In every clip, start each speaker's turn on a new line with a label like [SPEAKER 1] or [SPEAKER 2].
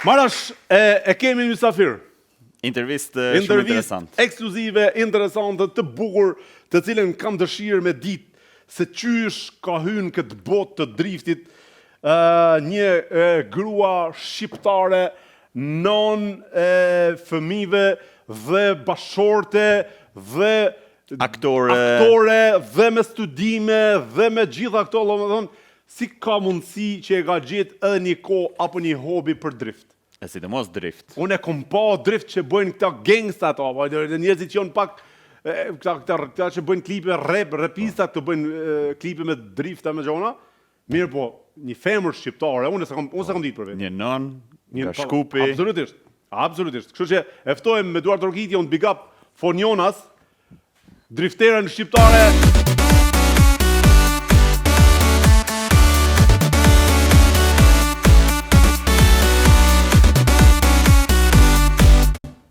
[SPEAKER 1] Marash, e kemi mysafir.
[SPEAKER 2] Intervistë shumë interesant.
[SPEAKER 1] Ekskluzive, interesante, të bukur, të cilën kam dëshirë me ditë se qysh ka hyrë këtë botë të driftit një grua shqiptare non fëmijëve dhe bashorte dhe
[SPEAKER 2] aktore
[SPEAKER 1] dhe me studime dhe me gjitha këto, domethënë, si ka mundësi që e ka gjetë edhe një kohë apo një hobi për drift?
[SPEAKER 2] E sidomos drift.
[SPEAKER 1] Unë e kom pa drift që bëjnë këta gangsta ato, apo njerëzit që janë pak këta që bëjnë klipe repistat, të bëjnë klipe me drifta me gjona. Mirë po, një femër shqiptare, unë se kam ditë për vetë.
[SPEAKER 2] Një non, nga Shkupi.
[SPEAKER 1] Absolutisht, absolutisht. Kështu që e ftojmë me Duart Orkitje, unë big up Fonjonas, drifterën shqiptare.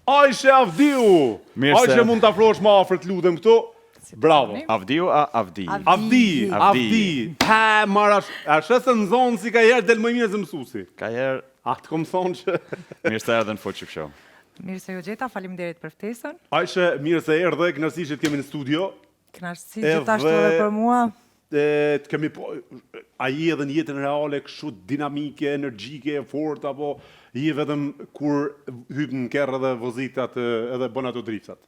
[SPEAKER 1] Ajshe Avdiu! Ajshe mund të afrosh ma afër të lutem këtu. Bravo.
[SPEAKER 2] Avdiu a Avdi?
[SPEAKER 1] Avdi. Pa, marash, a shesë në zonë si ka jerë del më mirë zë mësusi.
[SPEAKER 2] Ka jerë.
[SPEAKER 1] A të kom thonë që...
[SPEAKER 2] Mirë se erdhe në Future Show.
[SPEAKER 3] Mirë se ju gjeta, faleminderit për ftesën.
[SPEAKER 1] Ajshe, mirë se erdhe, kënaqësi që të kemi në studio.
[SPEAKER 3] Kënaqësi gjithashtu edhe për mua.
[SPEAKER 1] Të kemi po... A je edhe në jetën reale kështu dinamike, energjike, fort, apo je vetëm kur hyp në kerr edhe vozitat edhe bën ato driftat?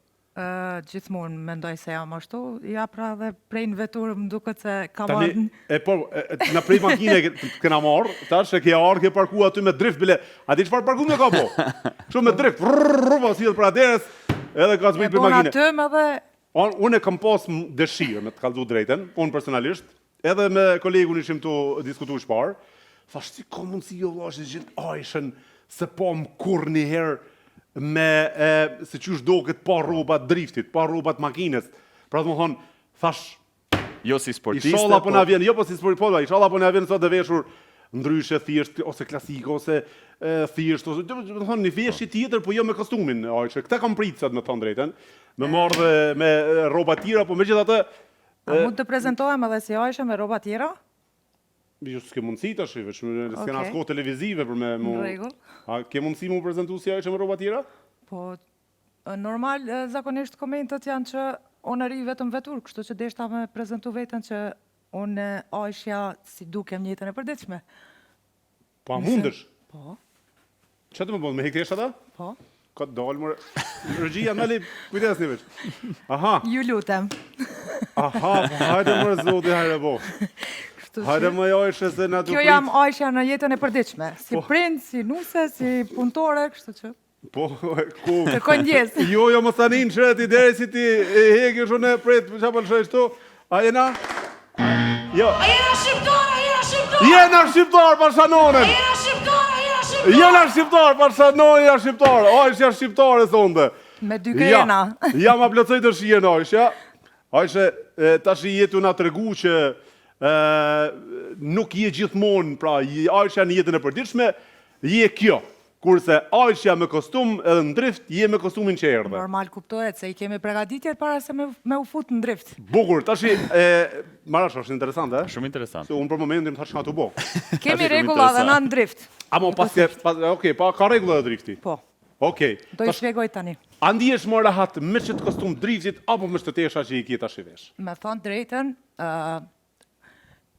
[SPEAKER 3] Gjithmonë mendoj se jam ashtu, ja pra dhe prej në vetur më duket se ka marrë...
[SPEAKER 1] Në prej makine këna marrë, tash e ke arë, ke parku aty me drift, bile, a di çfarë parku me ka po? Shumë me drift, si për aderes, edhe ka zbrit për makine.
[SPEAKER 3] E bona tëm edhe...
[SPEAKER 1] Unë e kam pas dëshirë, me të kallëzu drejten, unë personalisht, edhe me kolegun ishim të diskutu shparë, thash si ka mundësi jo vllash që gjithë Ajshen se po më kur njëherë me se qysh do këtë pa rrobat driftit, pa rrobat makines. Pra të më thonë, thash...
[SPEAKER 2] Jo si sportiste,
[SPEAKER 1] Ishala po na vjen, jo po si sportiste, ishala po na vjen sot dhe veshur ndryshe, thjesht, ose klasik, ose thjesht, ose... Do të thonë, një veshje tjetër, po jo me kostumin, Ajshe. Këta kam pritë, sa të me thonë drejten. Me marrë dhe me rroba tjera, po me gjithë atë...
[SPEAKER 3] A mund të prezentohem edhe si Ajshe me rroba tjera?
[SPEAKER 1] Jo, s'ke mundësi të ashtë, s'kena s'ko televizive për me...
[SPEAKER 3] Në regull.
[SPEAKER 1] A ke mundësi mu prezentu si Ajshe me rroba tjera?
[SPEAKER 3] Po, normal, zakonisht komentet janë që unë ri vetëm vetur, kështu që deshta me prezentu vetën që unë Ajshja si dukem njëtën e përditshme.
[SPEAKER 1] Po, a mundësh?
[SPEAKER 3] Po.
[SPEAKER 1] Që të më bëndë, me hektesh ata?
[SPEAKER 3] Po.
[SPEAKER 1] Ka të dalë, mërë... Regjia, meli, kujtes një veç. Aha.
[SPEAKER 3] Ju lutem.
[SPEAKER 1] Aha, po hajde mërë zoti, hajde bo. Hajde më Ajshe se na
[SPEAKER 3] Kjo jam Ajsha në jetën e përditshme. Si prind, si nuse, si punëtore, kështu që...
[SPEAKER 1] Po, ku...
[SPEAKER 3] Të këndjes.
[SPEAKER 1] Jo, më sanin qërët i deri si ti e heki shumë e prejtë, për që lëshë shtu. A jena? Jo.
[SPEAKER 4] A jena shqiptar, a jena shqiptar!
[SPEAKER 1] Jena shqiptar, parsanonen!
[SPEAKER 4] A jena shqiptar, a jena shqiptar!
[SPEAKER 1] Jena shqiptar, parsanonen, jena shqiptar! Ajshe shqiptare, thonde.
[SPEAKER 3] Me dy këjena.
[SPEAKER 1] Ja, ma plëcoj të shien, Ajshe. Ajshe, tash i jetu nga të regu që nuk je gjithmonë, pra, Ajsha në jetën e përditshme, je kjo. Kurse Ajsha me kostum edhe në drift, je me kostumin që erdhe.
[SPEAKER 3] Normal kuptohet se i kemi pregaditjet para se me u fut në drift.
[SPEAKER 1] Bukur, tash Marash, është interesant, e?
[SPEAKER 2] Shumë interesant.
[SPEAKER 1] Unë për momentin thash nga të bo.
[SPEAKER 3] Kemi regula dhe na në drift.
[SPEAKER 1] Amo okej, pa ka regula dhe drifti?
[SPEAKER 3] Po.
[SPEAKER 1] Okej.
[SPEAKER 3] Do i shpjegoj tani.
[SPEAKER 1] A ndihesh më rahat me që të kostum driftit, apo me shtetesha që i kje tash i vesh?
[SPEAKER 3] Me thonë drejten,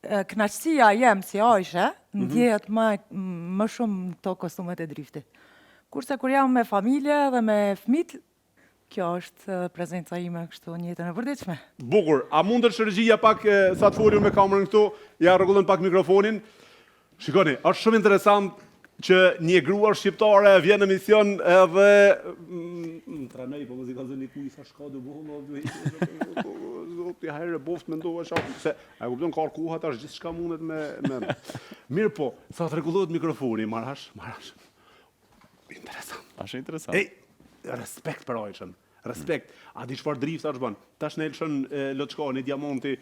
[SPEAKER 3] kënaqësia jem si Ajshe, ndjehet më shumë në këto kostumet e driftit. Kurse kur jam me familje dhe me fëmijët, kjo është prezenca ime kështu në jetën e përditshme.
[SPEAKER 1] Bukur, a mundër shërgjia pak sa të folju me kamerën këtu, ja rregullon pak mikrofonin. Shikoni, është shumë interesant që një grua shqiptare vjen në mision edhe... Në tranej, po më zi ka zëni ku i sa shka dë bohë, zoti hajre boft me ndohë e shakë, se a e kupton ka arkuhat është gjithë shka mundet me... Mirë po, sa të regullohet mikrofoni, Marash. Interesant.
[SPEAKER 2] Ashtë interesant.
[SPEAKER 1] Respekt për Ajshen, respekt. A di çfarë drift është bën? Tash në elshën Loçkani, Diamanti,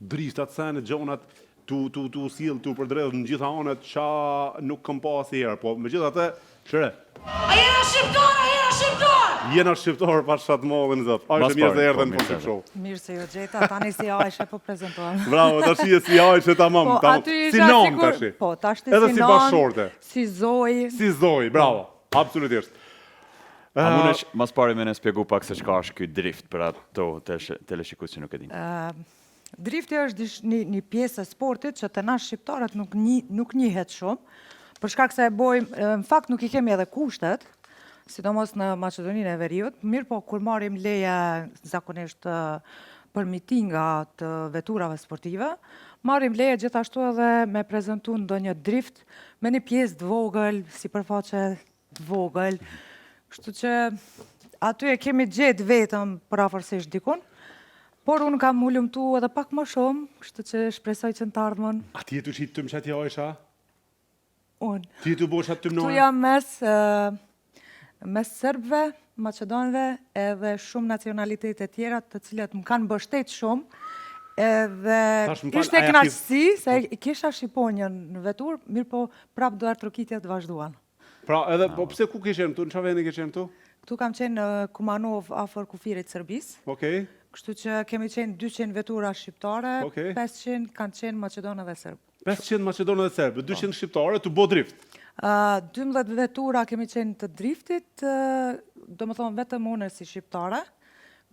[SPEAKER 1] driftat sene, gjonat, tu sill, tu përdredh në gjitha anët, qa nuk kam pas herë, po me gjitha të, shëre.
[SPEAKER 4] A jena shqiptar, a jena shqiptar!
[SPEAKER 1] Jena shqiptar pa shatë modhin, zot. Ajshe mirë se erdhe në Full Show.
[SPEAKER 3] Mirë se ju gjeta, tani si Ajshe po prezentohem.
[SPEAKER 1] Bravo, tash je si Ajshe tamam.
[SPEAKER 3] Po,
[SPEAKER 1] tamam.
[SPEAKER 3] aty
[SPEAKER 1] Si
[SPEAKER 3] isha
[SPEAKER 1] non
[SPEAKER 3] sigur.
[SPEAKER 1] tash.
[SPEAKER 3] Po, tash
[SPEAKER 1] Edhe si bashkëshorte.
[SPEAKER 3] Si Zoj.
[SPEAKER 1] Si Zoj, bravo. Absolutisht.
[SPEAKER 2] A mundesh mas pari me në spjegu pak se çka është ky drift për ato teleshikues që nuk e dinë.
[SPEAKER 3] Drifti është një pjesë e sportit që të na shqiptarët nuk njihet shumë, për shkak se e bojmë, në fakt nuk i kemi edhe kushtet, sidomos në Maqedoninë e Veriut, mirë po kur marrim leje zakonisht për mitinga të veturave sportive, marrim leje gjithashtu edhe me prezantu ndonjë drift me një pjesë të vogël, sipërfaqe të vogël, kështu që aty e kemi gjetë vetëm përafërsisht dikun. Por unë kam u lumtu edhe pak më shumë, kështu që shpresoj që në të ardhmen.
[SPEAKER 1] A ti e të qitë të më qëti Ajsha?
[SPEAKER 3] Unë.
[SPEAKER 1] Ti e të bosh atë të
[SPEAKER 3] Tu
[SPEAKER 1] mnore?
[SPEAKER 3] jam mes Serbëve, Maqedonëve edhe shumë nacionalitete tjera të cilat më kanë mbështet shumë. Edhe
[SPEAKER 1] Tash më fal,
[SPEAKER 3] ishte
[SPEAKER 1] aja
[SPEAKER 3] kënaqësi se kisha Shqiponjën në vetur, mirë po prap do trokitjet vazhduan.
[SPEAKER 1] Pra, edhe, po pse ku ke qenë tu? Në qa veni ke qenë tu?
[SPEAKER 3] Këtu kam qenë në Kumanov afër kufirit Serbisë.
[SPEAKER 1] Okej.
[SPEAKER 3] Kështu që kemi qenë 200 vetura shqiptare,
[SPEAKER 1] Okej.
[SPEAKER 3] 500 kanë qenë Maqedonë dhe Serbë.
[SPEAKER 1] 500 Macedonë dhe Serbë, 200 shqiptare të bo drift.
[SPEAKER 3] 12 vetura kemi qenë të driftit, do më thonë vetëm unë si shqiptare,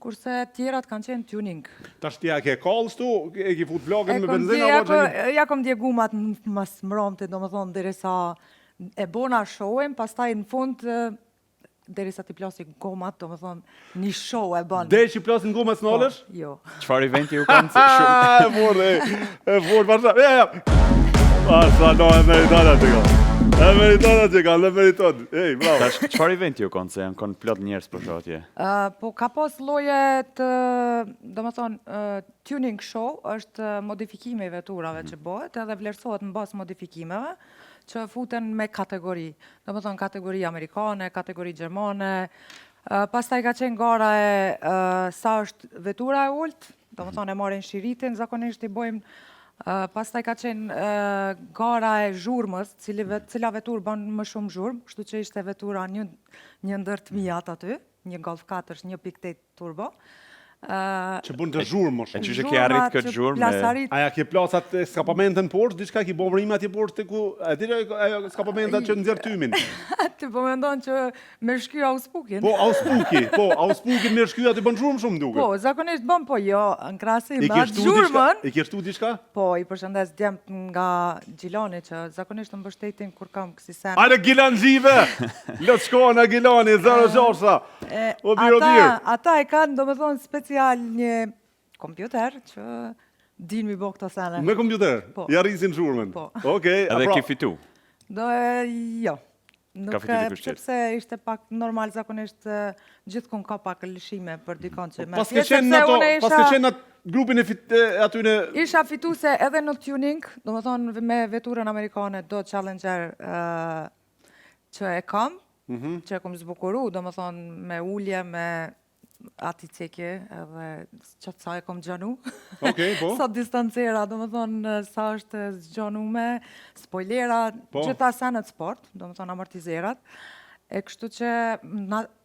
[SPEAKER 3] kurse tjerat kanë qenë tuning.
[SPEAKER 1] Tash tja ke kalls tu, e ki fut vlogën me
[SPEAKER 3] kom
[SPEAKER 1] benzinë apo që...
[SPEAKER 3] ja kom djegumat mas mëromti, do më thonë, derisa e bona showen, pastaj në fund, derisa ti plasi gomat, do më thonë, një show e banë.
[SPEAKER 1] Dhe që i plasin gomat s'nalësh?
[SPEAKER 3] Jo.
[SPEAKER 2] Çfarë eventi ju kanë se shumë?
[SPEAKER 1] E fort, e fort, bashkë. Ja. Sa no, e meritona që ka. E meriton. Ej, bravo.
[SPEAKER 2] Tash çfarë eventi ju kanë se janë kanë plot njerëz për to atje?
[SPEAKER 3] Po ka pas lloje të, do më thonë, tuning show është modifikime i veturave që bëhet edhe vlerësohet në bazë modifikimeve që futen me kategori. Do më thonë kategori amerikane, kategori gjermane, pastaj ka qenë gara e sa është vetura e ullt, do më thonë e marrin shiritin, zakonisht i bojmë. Pastaj ka qenë gara e zhurmës, cila vetur bën më shumë zhurmë, kështu që ishte vetura një ndër të mijat aty, një Golf 4, 1.8 turbo.
[SPEAKER 1] Që bën të zhurmë më
[SPEAKER 2] E
[SPEAKER 1] shumë.
[SPEAKER 2] që ke arrit këtë zhurmë me...
[SPEAKER 3] Plasarit,
[SPEAKER 1] Aja ke plasat e skapamentën poshtë, diçka ki bo vrima atje poshtë të ku... E ti ajo skapamentat që nëzirë tymin.
[SPEAKER 3] ti po mendon që me shky auspukin?
[SPEAKER 1] Po, auspuki me shkya të bën zhurmë shumë duke.
[SPEAKER 3] Po, zakonisht bën, po jo, në krahasim
[SPEAKER 1] I
[SPEAKER 3] me
[SPEAKER 1] ke
[SPEAKER 3] atë
[SPEAKER 1] shtu diçka?
[SPEAKER 3] zhurmën.
[SPEAKER 1] I ke shtu diçka?
[SPEAKER 3] Po, i përshëndes djemt nga Gjilani që zakonisht më mbështetin kur kam kësi sen.
[SPEAKER 1] Ajde Gilan Gjive! Lot shkona Gilani, 06-a. O biro birë.
[SPEAKER 3] Ata e kanë, do me thonë, special një kompjuter që din mi bo këto sene.
[SPEAKER 1] Me kompjuter?
[SPEAKER 3] Po.
[SPEAKER 1] Ja rrisin zhurmën?
[SPEAKER 3] Po.
[SPEAKER 1] Okej,
[SPEAKER 2] Edhe ki fitu.
[SPEAKER 3] Jo.
[SPEAKER 2] Ka
[SPEAKER 3] Nuk
[SPEAKER 2] fitu dikush tjetër.
[SPEAKER 3] sepse ishte pak normal zakonisht gjithkund ka pak lëshime për dikon që
[SPEAKER 1] Pas ke qenë në ato, pas ke qenë në grupin e aty në...
[SPEAKER 3] Isha fituse edhe në tuning, do më thonë me veturën amerikane Dodge Challenger që e kam, që e kom zbukuru, do më thonë me ullje, me ati cekje, edhe qatë sa e kom gjanu.
[SPEAKER 1] Okej, po.
[SPEAKER 3] Sa distancera, do më thonë sa është zgjanu me, spoilera,
[SPEAKER 1] Po.
[SPEAKER 3] gjitha senet sport, do më thonë amortizerat. E kështu që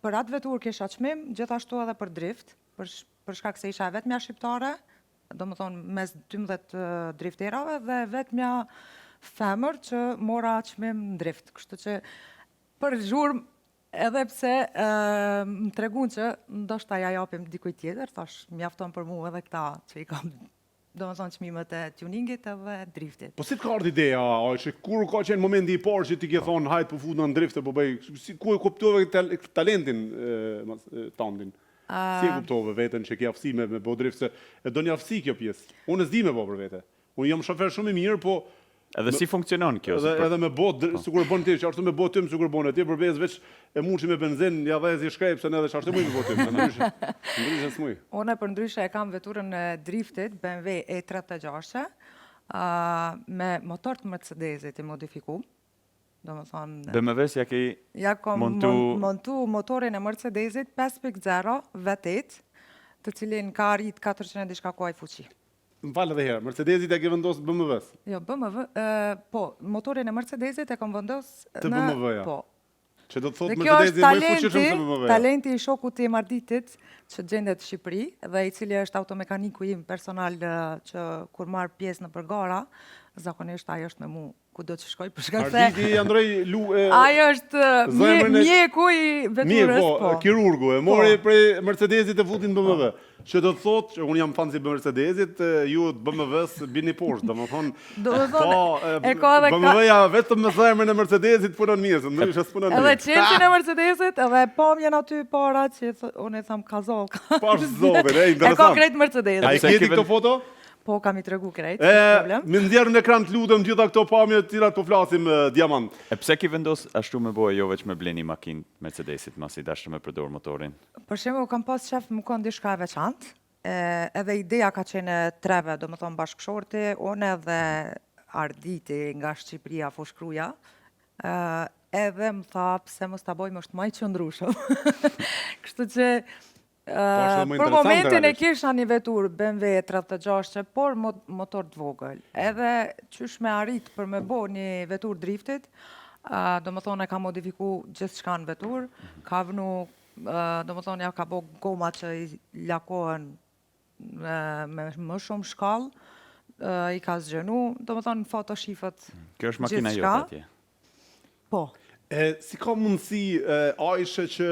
[SPEAKER 3] për atë vetur kisha çmim, gjithashtu edhe për drift, për shkak se isha e vetmja shqiptare, do më thonë mes 12 drifterave dhe vetmja femër që mora çmim në drift. Kështu që për zhurmë, edhe pse më tregun që ndoshta ja japim dikujt tjetër, thash mjafton për mua edhe këta që i kam, do më thonë çmimet e tuningit edhe driftit.
[SPEAKER 1] Po si të ka ardhur ideja, që kur ka qenë momenti i parë që ti ke thonë hajt po futna në drift e po bëj, ku e kuptove talentin tandin? Si e kuptove veten që ke aftësi me bo drift, se e do një aftësi kjo pjesë. Unë s'di me bo për vete. Unë jam shofer shumë i mirë, po
[SPEAKER 2] Edhe si funksionon kjo?
[SPEAKER 1] edhe me bo, sikur bën ti, që ashtu me bo tym, sikur bën e ti, përbes veç e muçi me benzin, ja dhe si shkrepsen edhe që ashtu muj me bo tym, ndryshe s'muj.
[SPEAKER 3] Unë për ndryshe e kam veturën e driftit, BMW E36, me motor të Mercedesit i modifiku. Do më thonë...
[SPEAKER 2] BMW-s ja ke
[SPEAKER 3] Ja kom montu motorin e Mercedesit 5.0 V8, të cilin ka arrit 400 diçka kuaj fuqi.
[SPEAKER 1] Më falë edhe herë, Mercedesit e ke vendosë BMW-s?
[SPEAKER 3] Jo, BMW, po, motorin e Mercedesit e kom vendos
[SPEAKER 1] Të BMW-ja.
[SPEAKER 3] Po.
[SPEAKER 1] Që do të thotë
[SPEAKER 3] Dhe kjo është
[SPEAKER 1] Mercedesi më i fuqishëm se BMW-ja.
[SPEAKER 3] talenti i shokut tim Arditit që gjendet në Shqipëri dhe i cili është automekaniku im personal që kur marr pjesë në përgara, zakonisht ai është me mu kudo që shkoj për shkak se
[SPEAKER 1] Arditi Andrej
[SPEAKER 3] ai është
[SPEAKER 1] zemrën e-
[SPEAKER 3] mjeku i veturës,
[SPEAKER 1] po, kirurgu e mori prej Mercedesit e futin në BMW. Që do të thotë që unë jam fan si Mercedesit, ju të BMW-s bini poshtë, domethënë.
[SPEAKER 3] e ka edhe
[SPEAKER 1] BMW-ja vetëm me zemrën e Mercedesit punon mirë, se ndryshe s'punon
[SPEAKER 3] edhe
[SPEAKER 1] mirë.
[SPEAKER 3] qelsin e Mercedesit, edhe pamjen aty para që unë i tham kazall.
[SPEAKER 1] Pash zotin,
[SPEAKER 3] E ka
[SPEAKER 1] interesant.
[SPEAKER 3] krejt Mercedesit.
[SPEAKER 1] A i
[SPEAKER 2] pse
[SPEAKER 1] kjeti
[SPEAKER 2] kiven-
[SPEAKER 1] këto foto?
[SPEAKER 3] Po kam i tregu krejt, s'ka problem.
[SPEAKER 1] Më ndjerë në ekran të lutem gjitha këto pamje të cilat po flasim diamant.
[SPEAKER 2] E pse ki vendos ashtu me boje jo veç me bleni makinë Mercedesit, masi dashë me përdor motorin?
[SPEAKER 3] Për shembull, kam pas shef më kon diçka e veçantë. Edhe ideja ka qenë e treve, do më thonë bashkëshorti, unë edhe Arditi nga Shqipëria, Fushkruja, edhe më tha pse mos ta bojmë është më i qëndrueshëm. Kështu që
[SPEAKER 1] është më
[SPEAKER 3] për
[SPEAKER 1] interesante,
[SPEAKER 3] momentin e
[SPEAKER 1] realisht.
[SPEAKER 3] kisha një vetur BMW 36, por motor të vogël. Edhe qysh me arrit për me bo një vetur driftit, do më thonë e ka modifiku gjithçka në vetur, ka vënu, do më thonë ja ka bo goma që i lakohen me më shumë shkallë, i ka zgjenu, do më thonë foto shifët
[SPEAKER 2] Kjo është makina
[SPEAKER 3] gjithçka.
[SPEAKER 2] jote atje.
[SPEAKER 3] Po,
[SPEAKER 1] Si ka mundësi Aisha që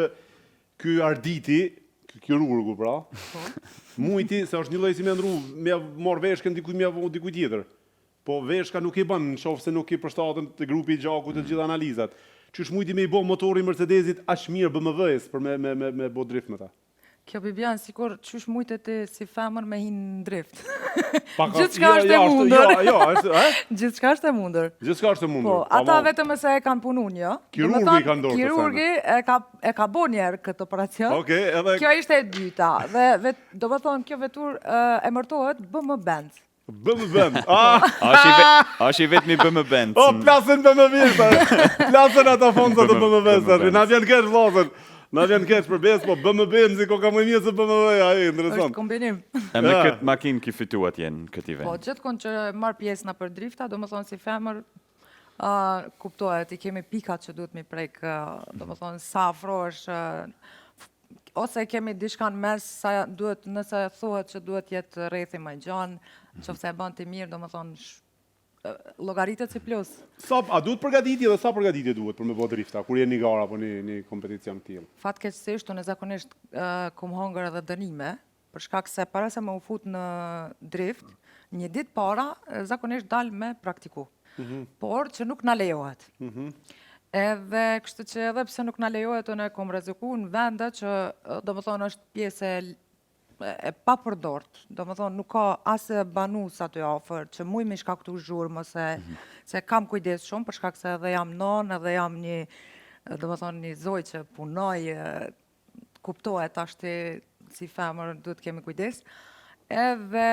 [SPEAKER 1] ky Arditi, ky kirurgu pra, mujti se është një lloj si me ndru, me marr veshkën dikujt tjetër. Po veshka nuk i bën, nëse nuk i përshtaten të grupi i gjakut të gjitha analizat. Qysh mujti me i bë motori Mercedesit aq mirë BMW-s për me bo drift me ta.
[SPEAKER 3] kjo Bibian, sikur qysh mujtë ti si femër me hinë në drift.
[SPEAKER 1] Pak
[SPEAKER 3] Gjithçka është e mundur.
[SPEAKER 1] Jo, është,
[SPEAKER 3] Gjithçka është e mundur.
[SPEAKER 1] Gjithçka është e mundur.
[SPEAKER 3] Po, ata vetëm se e kanë punu një.
[SPEAKER 1] Kirurgu i ka ndorë të
[SPEAKER 3] Kirurgi e ka bo njerë këtë operacion.
[SPEAKER 1] Okej, edhe
[SPEAKER 3] Kjo ishte e dyta. Dhe do të thonë kjo vetur emërtohet BM Benz.
[SPEAKER 1] BMW.
[SPEAKER 2] Është i vetmi BMW Benz.
[SPEAKER 1] O, plasën BMW-s. Plasën ata fonca të BMW-s. Na vjen keq vllazën. Na vjen keq për besë, po BMW-n ko ka më mirë se BMW-ja, ai
[SPEAKER 3] Është
[SPEAKER 1] interesant.
[SPEAKER 3] kombinim.
[SPEAKER 2] E me këtë makinë ki fitu atje në këti
[SPEAKER 3] Po,
[SPEAKER 2] vend.
[SPEAKER 3] gjithkon që marr pjesë në për drifta, do më thonë si femër, kuptohet, i kemi pikat që duhet mi prek, do më thonë sa afrohesh, ose kemi diçka në mes, sa duhet, nëse thuhet që duhet jetë rrethi më i gjanë, qofse e bën ti mirë, do më thonë llogaritet si plus.
[SPEAKER 1] A duhet përgatitje dhe sa përgatitje duhet për me bë drifta, kur jeni gara apo një kompeticion të tillë?
[SPEAKER 3] Fatkeqësisht, unë zakonisht kom hongër edhe dënime, për shkak se para se më u fut në drift, një ditë para, zakonisht dal me praktiku. Por që nuk na lejohet. Edhe kështu që edhe pse nuk na lejohet, unë e kom rreziku në vende që do më thonë është pjesë e papërdort. Do më thonë nuk ka asë banus aty afër, që muj me shkaktu zhurmë, se kam kujdes shumë, për shkak se edhe jam non, edhe jam një, do më thonë një zoj që punoj, kuptohet ashti si femër, duhet kemi kujdes. Edhe,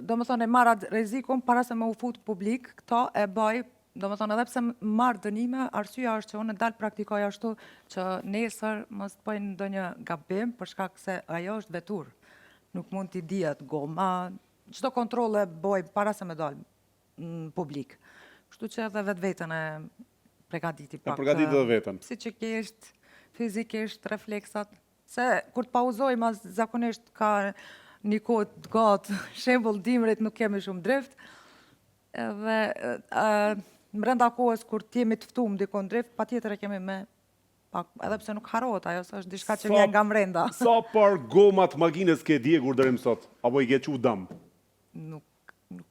[SPEAKER 3] do më thonë e marra rrezikun para se me u fut publik, këto e baj, do më thonë edhe pse marrë dënime, arsyeja është që unë dal praktikoj ashtu që nesër mos të bëjnë ndonjë gabim për shkak se ajo është vetur. Nuk mund t'i dihet goma, çdo kontrolle boj para se me dal në publik. Kështu që edhe vetveten e përgatiti pak.
[SPEAKER 1] përgatit edhe veten.
[SPEAKER 3] Psiqikisht, fizikisht, refleksat. Se kur të pauzoj, mas zakonisht ka një kohë të gatë, shembull dimrit nuk kemi shumë drift, edhe brenda kohës kur t'jemi të ftuar dikon drift, patjetër e kemi me pak, edhe pse nuk harrohet ajo, se është diçka që vjen nga brenda.
[SPEAKER 1] Sa par gomat makinës ke djegur deri më sot? Apo i ke qu dam?
[SPEAKER 3] Nuk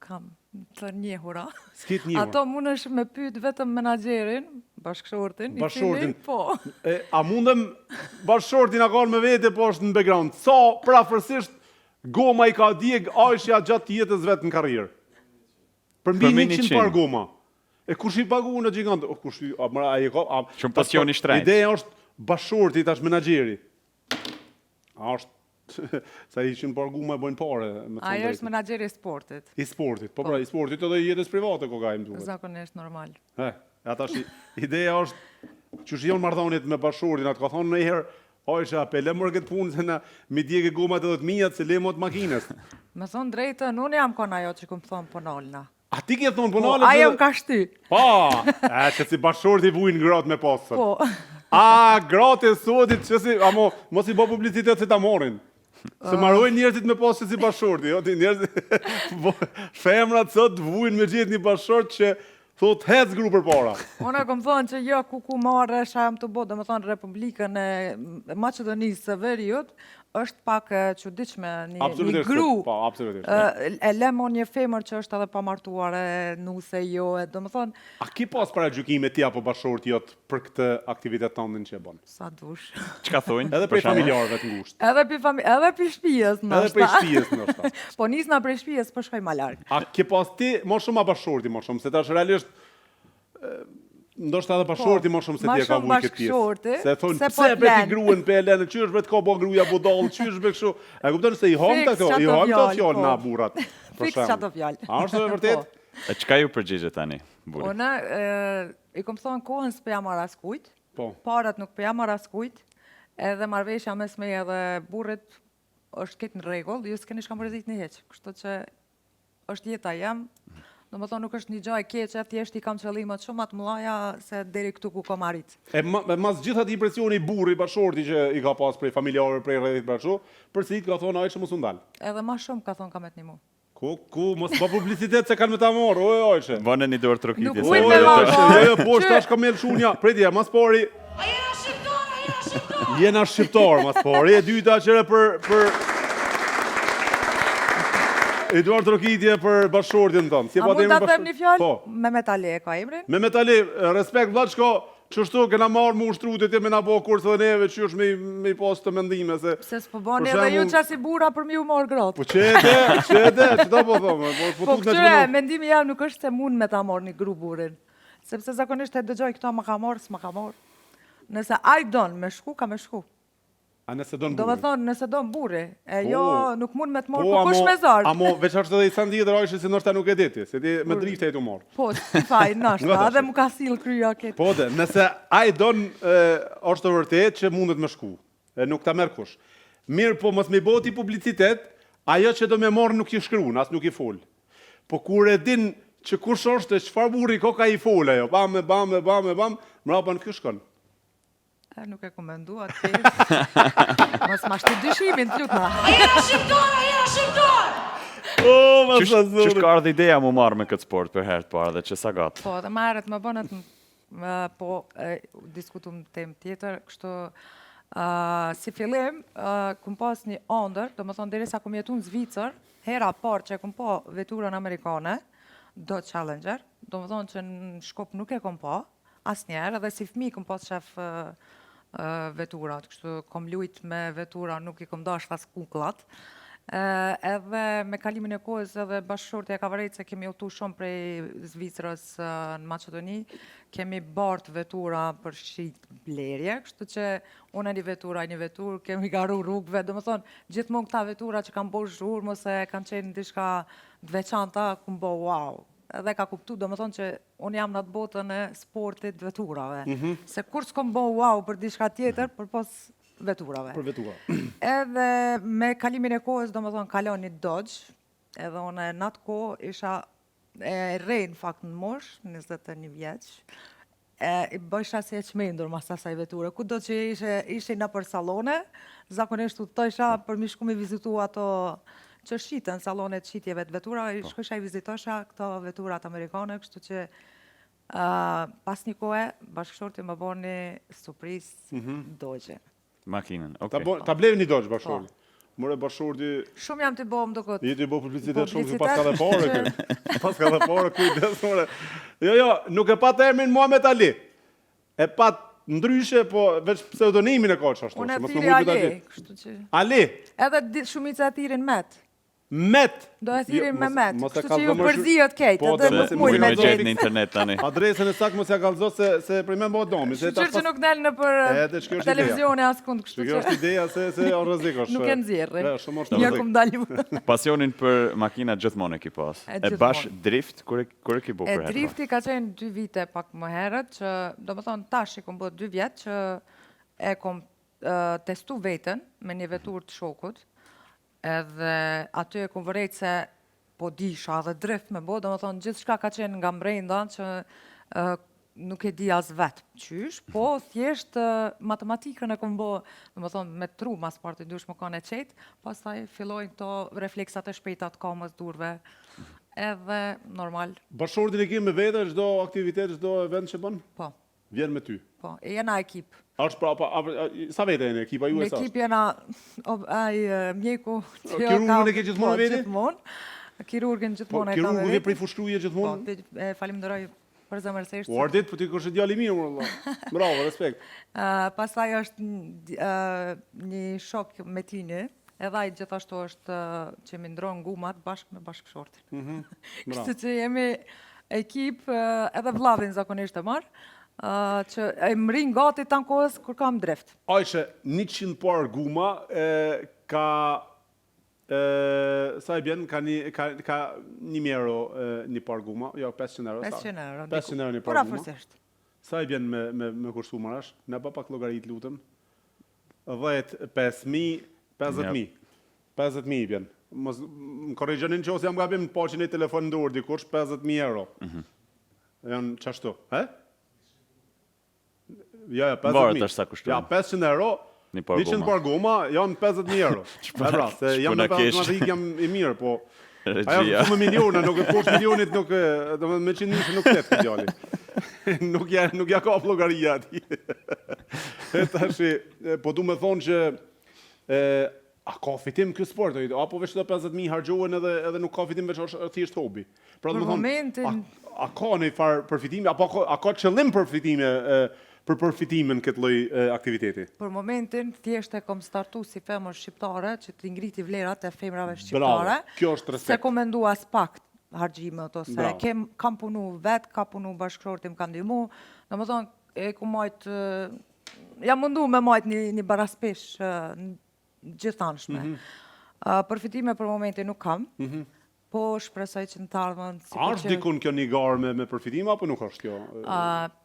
[SPEAKER 3] kam të njehura.
[SPEAKER 1] S'ke të njehur.
[SPEAKER 3] Ato mundesh me pyet vetëm menaxherin, bashkëshortin,
[SPEAKER 1] Bashkëshortin.
[SPEAKER 3] po.
[SPEAKER 1] A mundem bashkëshortin a ka me vete, po është në background. Sa prafërsisht goma i ka djeg Aisha gjatë jetës vetë në karrierë? Për mbi
[SPEAKER 2] Për mbi
[SPEAKER 1] 100 par goma. E kush i pagu në gjigant? Kush i
[SPEAKER 2] Shumë pasioni shtrenjtë.
[SPEAKER 1] Ideja është bashkëshorti tash menaxheri. A është sa i 100 par goma e bojnë pare.
[SPEAKER 3] Ai është menaxheri i sportit.
[SPEAKER 1] I sportit, po pra, i sportit edhe i jetës private ko ka im duhet.
[SPEAKER 3] Zakonisht normal.
[SPEAKER 1] Atash ideja është që shion marrëdhëniet me bashkëshortin, atë ka thonë ndonjëherë Aisha, pe le mërë këtë punë se na mi djegë gomat edhe të mijat se le mot makinës.
[SPEAKER 3] Me thonë drejtën, unë jam kon ajo që këmë thonë ponolna.
[SPEAKER 1] A ti ke thonë
[SPEAKER 3] Po,
[SPEAKER 1] punale?
[SPEAKER 3] ajo më ka shty.
[SPEAKER 1] Pa, që si bashkëshorti vujnë gratë me pasër.
[SPEAKER 3] Po,
[SPEAKER 1] A, gratë e sotit, që si, amo, mos i bo publicitet se ta morin. Se marojnë njerëzit me posë si bashorti, jo, ti njerëzit, femrat sot vujnë me gjithë një bashort që thot hec gru për para.
[SPEAKER 3] Ona kom thonë që jo ku marrë jam të bo, dhe më thonë Republikën e Macedonisë së Veriut, është pak e çuditshme një gru.
[SPEAKER 1] Po, absolutisht.
[SPEAKER 3] E lemon një femër që është edhe pa martuar, e nuse jo, e do më thonë,
[SPEAKER 1] A ki pas para gjykime ti apo bashorti jot për këtë aktivitet tëndin që e bën?
[SPEAKER 3] sa dush.
[SPEAKER 2] Çka thonë?
[SPEAKER 1] Edhe prej familjarëve të ngushtë.
[SPEAKER 3] Edhe për shtëpisë,
[SPEAKER 1] Edhe prej shtëpisë ndoshta.
[SPEAKER 3] Po nisna prej shtëpisë, po shkoj më larg.
[SPEAKER 1] A ke pas ti më shumë a bashorti më shumë, se tash realisht ndoshta edhe bashorti më shumë se ti e ka vujë këtë pjesë. Se thonë pse e bëti gruën pe Elenë, çysh vetë ka bë gruaja budall, çysh bë kështu. E kupton se i hom këto, i hom këto fjalë na burrat.
[SPEAKER 3] Fiks çato fjalë.
[SPEAKER 1] A është e vërtet?
[SPEAKER 2] E çka ju përgjigjet tani, burri?
[SPEAKER 3] Ona i kom thonë kohën s'po jam marr askujt.
[SPEAKER 1] Po.
[SPEAKER 3] Parat nuk po jam marr askujt. Edhe marrëveshja mes meje edhe burrit është këtë në rregull, ju s'keni shkam rrezik në hiç. Kështu që është jeta jam. Domethënë nuk është një gjë e keqe, thjesht I kam qëllime shumë më të mëdha se deri këtu ku kam arrit.
[SPEAKER 1] Mas gjithë atë impresioni I burri bashorti që I ka pas prej familjarëve, prej rrethit bashkë, përsi ka thonë ai që mos u ndal.
[SPEAKER 3] Edhe më shumë ka thonë kamet një mu.
[SPEAKER 1] Ku mos pa publicitet se kanë me ta marrë, ojë.
[SPEAKER 2] Vënë një dorë trokitje.
[SPEAKER 3] Nuk vujnë me marrë.
[SPEAKER 1] Jo, po tash kam merr shunja. Pritje, mas pari
[SPEAKER 4] A jena shqiptar.
[SPEAKER 1] jena shqiptar, mas pari. E dyta që për Eduard Trokitje për bashortin tonë. Si
[SPEAKER 3] A mund ta them një fjalë?
[SPEAKER 1] Po.
[SPEAKER 3] Me metale e ka emrin?
[SPEAKER 1] Me metali, respekt vllaç shko, çështu kena marrë më ushtrutit e me na bë kurse dhe neve që është me pas të mendime se.
[SPEAKER 3] Pse s'po bani edhe ju çasi burra për mi u mor gratë.
[SPEAKER 1] Po ç'do po thonë,
[SPEAKER 3] Po këtyre mendimi jam nuk është se mund me ta marr një gru burrin. Sepse zakonisht e dëgjoj këto më ka marr, s'ma ka marr. Nëse ai don me shku, ka me shku.
[SPEAKER 1] A nëse don
[SPEAKER 3] Do me
[SPEAKER 1] burri.
[SPEAKER 3] thonë, nëse do burri, e
[SPEAKER 1] Po.
[SPEAKER 3] jo nuk mund me të morë,
[SPEAKER 1] Po,
[SPEAKER 3] po kush me zarë.
[SPEAKER 1] Amo veç është edhe I san tjetër ajshë se ndoshta nuk e diti, se ti me drifte e tu marr.
[SPEAKER 3] Po, si faj, nashta, edhe mu ka sill krya këtë.
[SPEAKER 1] Po dhe, nëse ai don është të vërtet që mundet me shku, e nuk ta merr kush. Mirë, po mos me boti publicitet, ajo që do me marr nuk I shkruan, as nuk I fol. Po kur e din që kush është, çfarë burri ka I fol ajo, bam, mrapa në ky shkon.
[SPEAKER 3] Nuk e komendua të Mos ma shtu dyshimin, të lutna.
[SPEAKER 4] A jena shqiptar.
[SPEAKER 1] Oh,
[SPEAKER 2] Qysh ka ardhur ideja mu marrë me këtë sport për herë të parë dhe që sa gat?
[SPEAKER 3] Po, dhe ma herët më bënët, po, diskutum temë tjetër, kështu, si fillim, kum pas një ondër, do më thonë, deri sa kum jetu në Zvicër, hera parë që kum po veturën amerikane, do Challenger, do më thonë që në Shkop nuk e kum po, asnjëherë, edhe si fëmijë kum pas shef veturat, kështu kom lujt me vetura, nuk I kom dash as kukullat. Edhe me kalimin e kohës edhe bashkëshorti e ka vërejt se kemi udhëtu shumë prej Zvicrës në Maqedoni, kemi bart vetura për shit blerje, kështu që unë një vetur, kemi garu rrugëve, do më thonë, gjithmonë këta vetura që kam bo zhurmë ose kanë qenë diçka të veçanta, kum bo wow. Edhe ka kuptu, do më thonë që unë jam në atë botën e sportit veturave. Se kur s'kom bo wow për diçka tjetër, për pos veturave.
[SPEAKER 1] Për vetura.
[SPEAKER 3] Edhe me kalimin e kohës, do më thonë, kalon një Dodge, edhe unë në atë kohë isha e rejnë fakt në mosh, 21 vjeç, I bësha si e qmendur mas asaj veture. Ku do që ishe në për salone, zakonisht u të isha për mi shku mi vizitu ato që shqitën salonet shqitjeve të vetura, I shkësha I vizitosha këto veturat amerikane, kështu që pas një kohë, bashkëshorti më bon një surprizë Dodge.
[SPEAKER 2] Makinën, okej.
[SPEAKER 1] Ta blevi një Dodge bashkëshorti. More bashkëshorti
[SPEAKER 3] Shumë jam të bom do këtë.
[SPEAKER 1] I të bo publicitet shumë, se pas ka dhe pare këtë. Pas ka dhe pare, kujdes, more. Jo, nuk e pat emrin Muhamet Ali. E pat ndryshe, po veç pseudonimin e ka që ashtu.
[SPEAKER 3] Unë e
[SPEAKER 1] mos më
[SPEAKER 3] thiri
[SPEAKER 1] mujtë
[SPEAKER 3] Ali,
[SPEAKER 1] Ali.
[SPEAKER 3] kështu që...
[SPEAKER 1] Ali,
[SPEAKER 3] Edhe shumica e thirin Met.
[SPEAKER 1] Met.
[SPEAKER 3] Do e thirin me Met,
[SPEAKER 1] mos e
[SPEAKER 3] kështu
[SPEAKER 1] ka
[SPEAKER 3] që ju
[SPEAKER 1] zëmër
[SPEAKER 3] përzijët kejtë,
[SPEAKER 1] Po,
[SPEAKER 3] edhe
[SPEAKER 1] dhe
[SPEAKER 3] nuk
[SPEAKER 1] se
[SPEAKER 3] mujt
[SPEAKER 1] mujt
[SPEAKER 3] me
[SPEAKER 2] Me gjetë
[SPEAKER 3] gjithë.
[SPEAKER 2] në internet tani.
[SPEAKER 1] Adresën e saktë mos ja kallëzo se për me bëhet domi.
[SPEAKER 3] Shqyr që nuk del në për
[SPEAKER 1] Edhe ç'kjo është
[SPEAKER 3] televizione askund, kështu
[SPEAKER 1] Kjo është
[SPEAKER 3] që
[SPEAKER 1] ideja se o rrezik është.
[SPEAKER 3] nuk e nxjerrë.
[SPEAKER 1] Shumë është
[SPEAKER 3] Ja
[SPEAKER 1] rrezik.
[SPEAKER 3] kum dalu.
[SPEAKER 2] Pasionin për makina gjithmonë e ki pas.
[SPEAKER 3] E
[SPEAKER 2] E bash
[SPEAKER 3] gjithmonë.
[SPEAKER 2] drift, kur e ki bu
[SPEAKER 3] E
[SPEAKER 2] për herë?
[SPEAKER 3] drifti ka qenë 2 vite pak më herët, që do më thonë tash I kom bërë 2 vjetë që e kom testu veten me një vetur të shokut, edhe aty e kom vërejt se po disha dhe drift me bo, do më thonë gjithë shka ka qenë nga mbrenda që nuk e di as vetë qysh, po thjesht matematikën e kom bo, dhe më thonë, me tru mas parti dush më kanë e qetë, pastaj fillojnë këto refleksat e shpejta të kamës durve, edhe normal,
[SPEAKER 1] Bashkëshortin e ke me vete, çdo aktivitet, çdo event që bën?
[SPEAKER 3] po,
[SPEAKER 1] Vjen me ty.
[SPEAKER 3] po, e jena ekip.
[SPEAKER 1] Është sa vete e në ekipa ju
[SPEAKER 3] Në
[SPEAKER 1] e sa?
[SPEAKER 3] ekip jena mjeku që
[SPEAKER 1] Kirurgun e ke gjithmonë me veti?
[SPEAKER 3] Gjithmonë, kirurgin
[SPEAKER 1] Po,
[SPEAKER 3] gjithmonë e ka me
[SPEAKER 1] kirurgu vjen
[SPEAKER 3] veti.
[SPEAKER 1] prej fushkruje
[SPEAKER 3] Po,
[SPEAKER 1] gjithmonë?
[SPEAKER 3] falimderoj për zemërsisht.
[SPEAKER 1] U ardit, po ti kush e djali mirë, valla. Bravo, respekt.
[SPEAKER 3] Pastaj është një shok me tini, edhe ai gjithashtu është që mi ndron gumat bashkë me bashkëshortin. Kështu që jemi ekip, edhe vllavin zakonisht e marr, që e më rinë gati të kohës kur kam drift.
[SPEAKER 1] Ajshe, 100 par guma ka sa i bjen ka 1.000 euro një par guma, jo 500 euro.
[SPEAKER 3] 500 euro.
[SPEAKER 1] 500 euro një
[SPEAKER 3] Por
[SPEAKER 1] par guma.
[SPEAKER 3] afërsisht.
[SPEAKER 1] Sa i bjen me kursu marash? Ne pa pak llogarit lutem. 10, 5.000, 50.000. 50.000 i bjen. Mos më korrigjonin nëse jam gabim, po që në telefon në dorë dikush 50.000 euro. Janë çashtu, he? Ja, 50.000.
[SPEAKER 2] Varet tash sa kushton.
[SPEAKER 1] Ja, 500 euro.
[SPEAKER 2] Një par
[SPEAKER 1] 100
[SPEAKER 2] goma.
[SPEAKER 1] par goma janë 50.000 euro. E pra, se jam
[SPEAKER 2] Shpuna
[SPEAKER 1] në
[SPEAKER 2] kesh.
[SPEAKER 1] matematikë jam i mirë, po ajo
[SPEAKER 2] Regjia.
[SPEAKER 1] shumë miliona, nuk e poshtë milionit, nuk domethënë me 100.000 nuk tet këtë djali. nuk ja ka llogaria aty. E tash, po du me thonë që a ka fitim ky sport apo veç të 50.000 harxhohen edhe nuk ka fitim veç është thjesht hobi. Pra
[SPEAKER 3] Për
[SPEAKER 1] do të thonë,
[SPEAKER 3] momentin-
[SPEAKER 1] a ka një farë përfitime apo a ka qëllim përfitime për përfitimin këtë lloj aktiviteti?
[SPEAKER 3] Për momentin, thjesht e kom startu si femër shqiptare, që të ngriti vlerat e femrave
[SPEAKER 1] Bravo,
[SPEAKER 3] shqiptare.
[SPEAKER 1] kjo është respekt.
[SPEAKER 3] Se kom mendu as pak harxhimet, ose
[SPEAKER 1] Bravo.
[SPEAKER 3] kam punu vet, ka punu bashkëshorti, më ka ndihmu. Domethënë, e ku majt, jam mundu me majt një baraspesh gjithanshme. Përfitime për momentin nuk kam, po shpresoj që në të ardhmen...
[SPEAKER 1] A është dikun kjo një garë me përfitime apo nuk është kjo?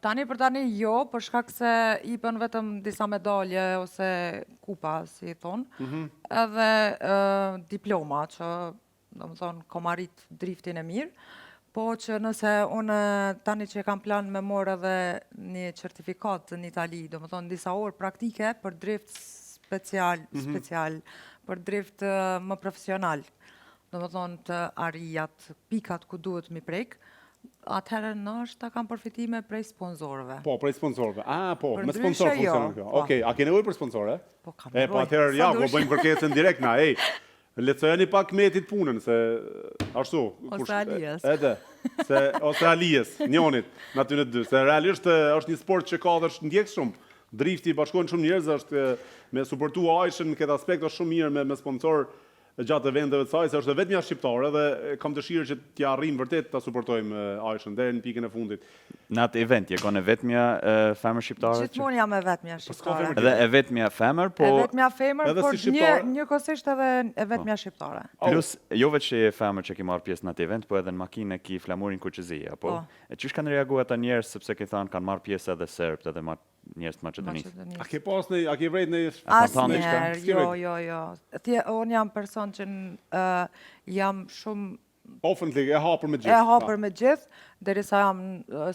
[SPEAKER 3] Tani për tani jo, për shkak se i bën vetëm disa medalje ose kupa, si i thonë, edhe diploma që, do më thonë, kom arrit driftin e mirë, po që nëse unë tani që kam plan me morë edhe një certifikat në Itali, do më thonë disa orë praktike për drift special, për drift më profesional, do më thonë të arijat, pikat ku duhet mi prek, atëherë nështë ta kam përfitime prej sponsorëve.
[SPEAKER 1] Po, prej sponsorëve. Po,
[SPEAKER 3] Për
[SPEAKER 1] me
[SPEAKER 3] ndryshe,
[SPEAKER 1] sponsor
[SPEAKER 3] jo.
[SPEAKER 1] funksionon kjo.
[SPEAKER 3] Po.
[SPEAKER 1] Okej, a ke nevojë për sponsore?
[SPEAKER 3] Po, kam
[SPEAKER 1] Po
[SPEAKER 3] nevojë.
[SPEAKER 1] atëherë
[SPEAKER 3] Sa
[SPEAKER 1] ja,
[SPEAKER 3] dush.
[SPEAKER 1] po bëjmë kërkesën direkt na, leccojeni pak metit punën, se ashtu.
[SPEAKER 3] Ose Alijes.
[SPEAKER 1] Edhe, ose Alijes, njonit, në aty në dy. Se realisht është një sport që ka dhe është ndjekës shumë. Drifti bashkojnë shumë njerëz, është me suportu Ajshën në këtë aspekt është shumë mirë me sponsor gjatë eventeve të saj, se është vetëm jashtë shqiptare dhe kam dëshirë që t'ja arrijmë vërtet ta suportojmë Ajshën deri në pikën e fundit.
[SPEAKER 2] Në atë event, je kone vetëmja femër shqiptare?
[SPEAKER 3] Gjithmonë jam e vetëmja shqiptare.
[SPEAKER 1] femër
[SPEAKER 2] Edhe e vetëmja femër, po...
[SPEAKER 3] E vetëmja femër,
[SPEAKER 1] Edhe
[SPEAKER 3] por
[SPEAKER 1] si shqiptare?
[SPEAKER 3] njëkohësisht edhe e vetëmja shqiptare.
[SPEAKER 2] Plus, jo vetë që je femër që ki marrë pjesë në atë event, po edhe në makinë ki flamurin Kuqëzia, po?
[SPEAKER 3] Po.
[SPEAKER 2] E qysh kanë reaguar ata njerëz sepse ke thënë kanë marrë pjesë edhe serbt edhe njerëz të Maqedonisë?
[SPEAKER 1] A ke pas a ke vrejt në
[SPEAKER 3] Asnjëherë,
[SPEAKER 1] S'ke vrejt?
[SPEAKER 3] jo. Unë jam person që jam shumë
[SPEAKER 1] Ofentlik, e hapur me gjithë.
[SPEAKER 3] e hapur me gjithë, derisa jam në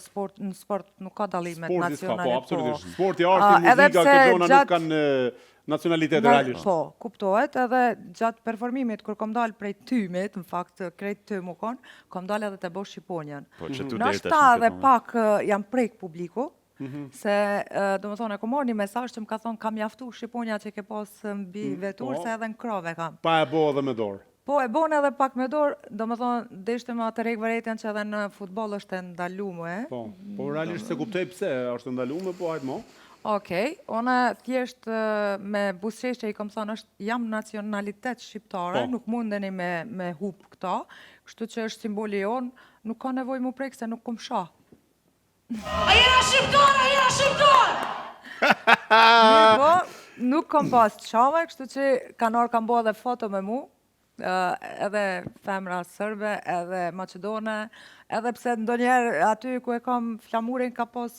[SPEAKER 3] sport nuk ka dallime
[SPEAKER 1] Sporti s'ka,
[SPEAKER 3] nacionale.
[SPEAKER 1] po, absolutisht. Sporti, arti,
[SPEAKER 3] Edhe
[SPEAKER 1] muzika,
[SPEAKER 3] pse
[SPEAKER 1] këtë gjona nuk
[SPEAKER 3] gjatë-
[SPEAKER 1] kanë nacionalitet realisht.
[SPEAKER 3] Po, kuptohet, edhe gjatë performimit, kur kom dalë prej tymit, në fakt, krejt tym u konë, kom dalë edhe të bosh Shqiponjen.
[SPEAKER 2] Po, që tu deri
[SPEAKER 3] Nështë
[SPEAKER 2] tash
[SPEAKER 3] ta
[SPEAKER 2] në
[SPEAKER 3] edhe
[SPEAKER 2] këtë moment.
[SPEAKER 3] pak jam prek publiku, se, do më thonë, e kom marrë një mesazh që më ka thonë, kam jaftu Shqiponja që ke pas mbi vetur,
[SPEAKER 1] po.
[SPEAKER 3] se edhe në krove kam.
[SPEAKER 1] Pa e bo edhe me dorë.
[SPEAKER 3] Po, e bon edhe pak me dorë, do më thonë, deshte me atë rejkë vërejtjen që edhe në futbol është e ndalume.
[SPEAKER 1] Po realisht se kuptoj pse është ndaluar, po hajt mo.
[SPEAKER 3] Okej, unë thjesht me buzëqeshje i kom thonë është jam nacionalitet shqiptare,
[SPEAKER 1] Po.
[SPEAKER 3] nuk mundeni me hup këta, kështu që është simboli jonë, nuk ka nevojë mu prek se nuk kom shah.
[SPEAKER 4] A jena shqiptar, a jena shqiptar!
[SPEAKER 3] Mirë po, nuk kom pas të shave, kështu që kanë kam bo edhe foto me mu, edhe femra sërbe, edhe maqedone, edhe pse ndonjëherë aty ku e kam flamurin ka pas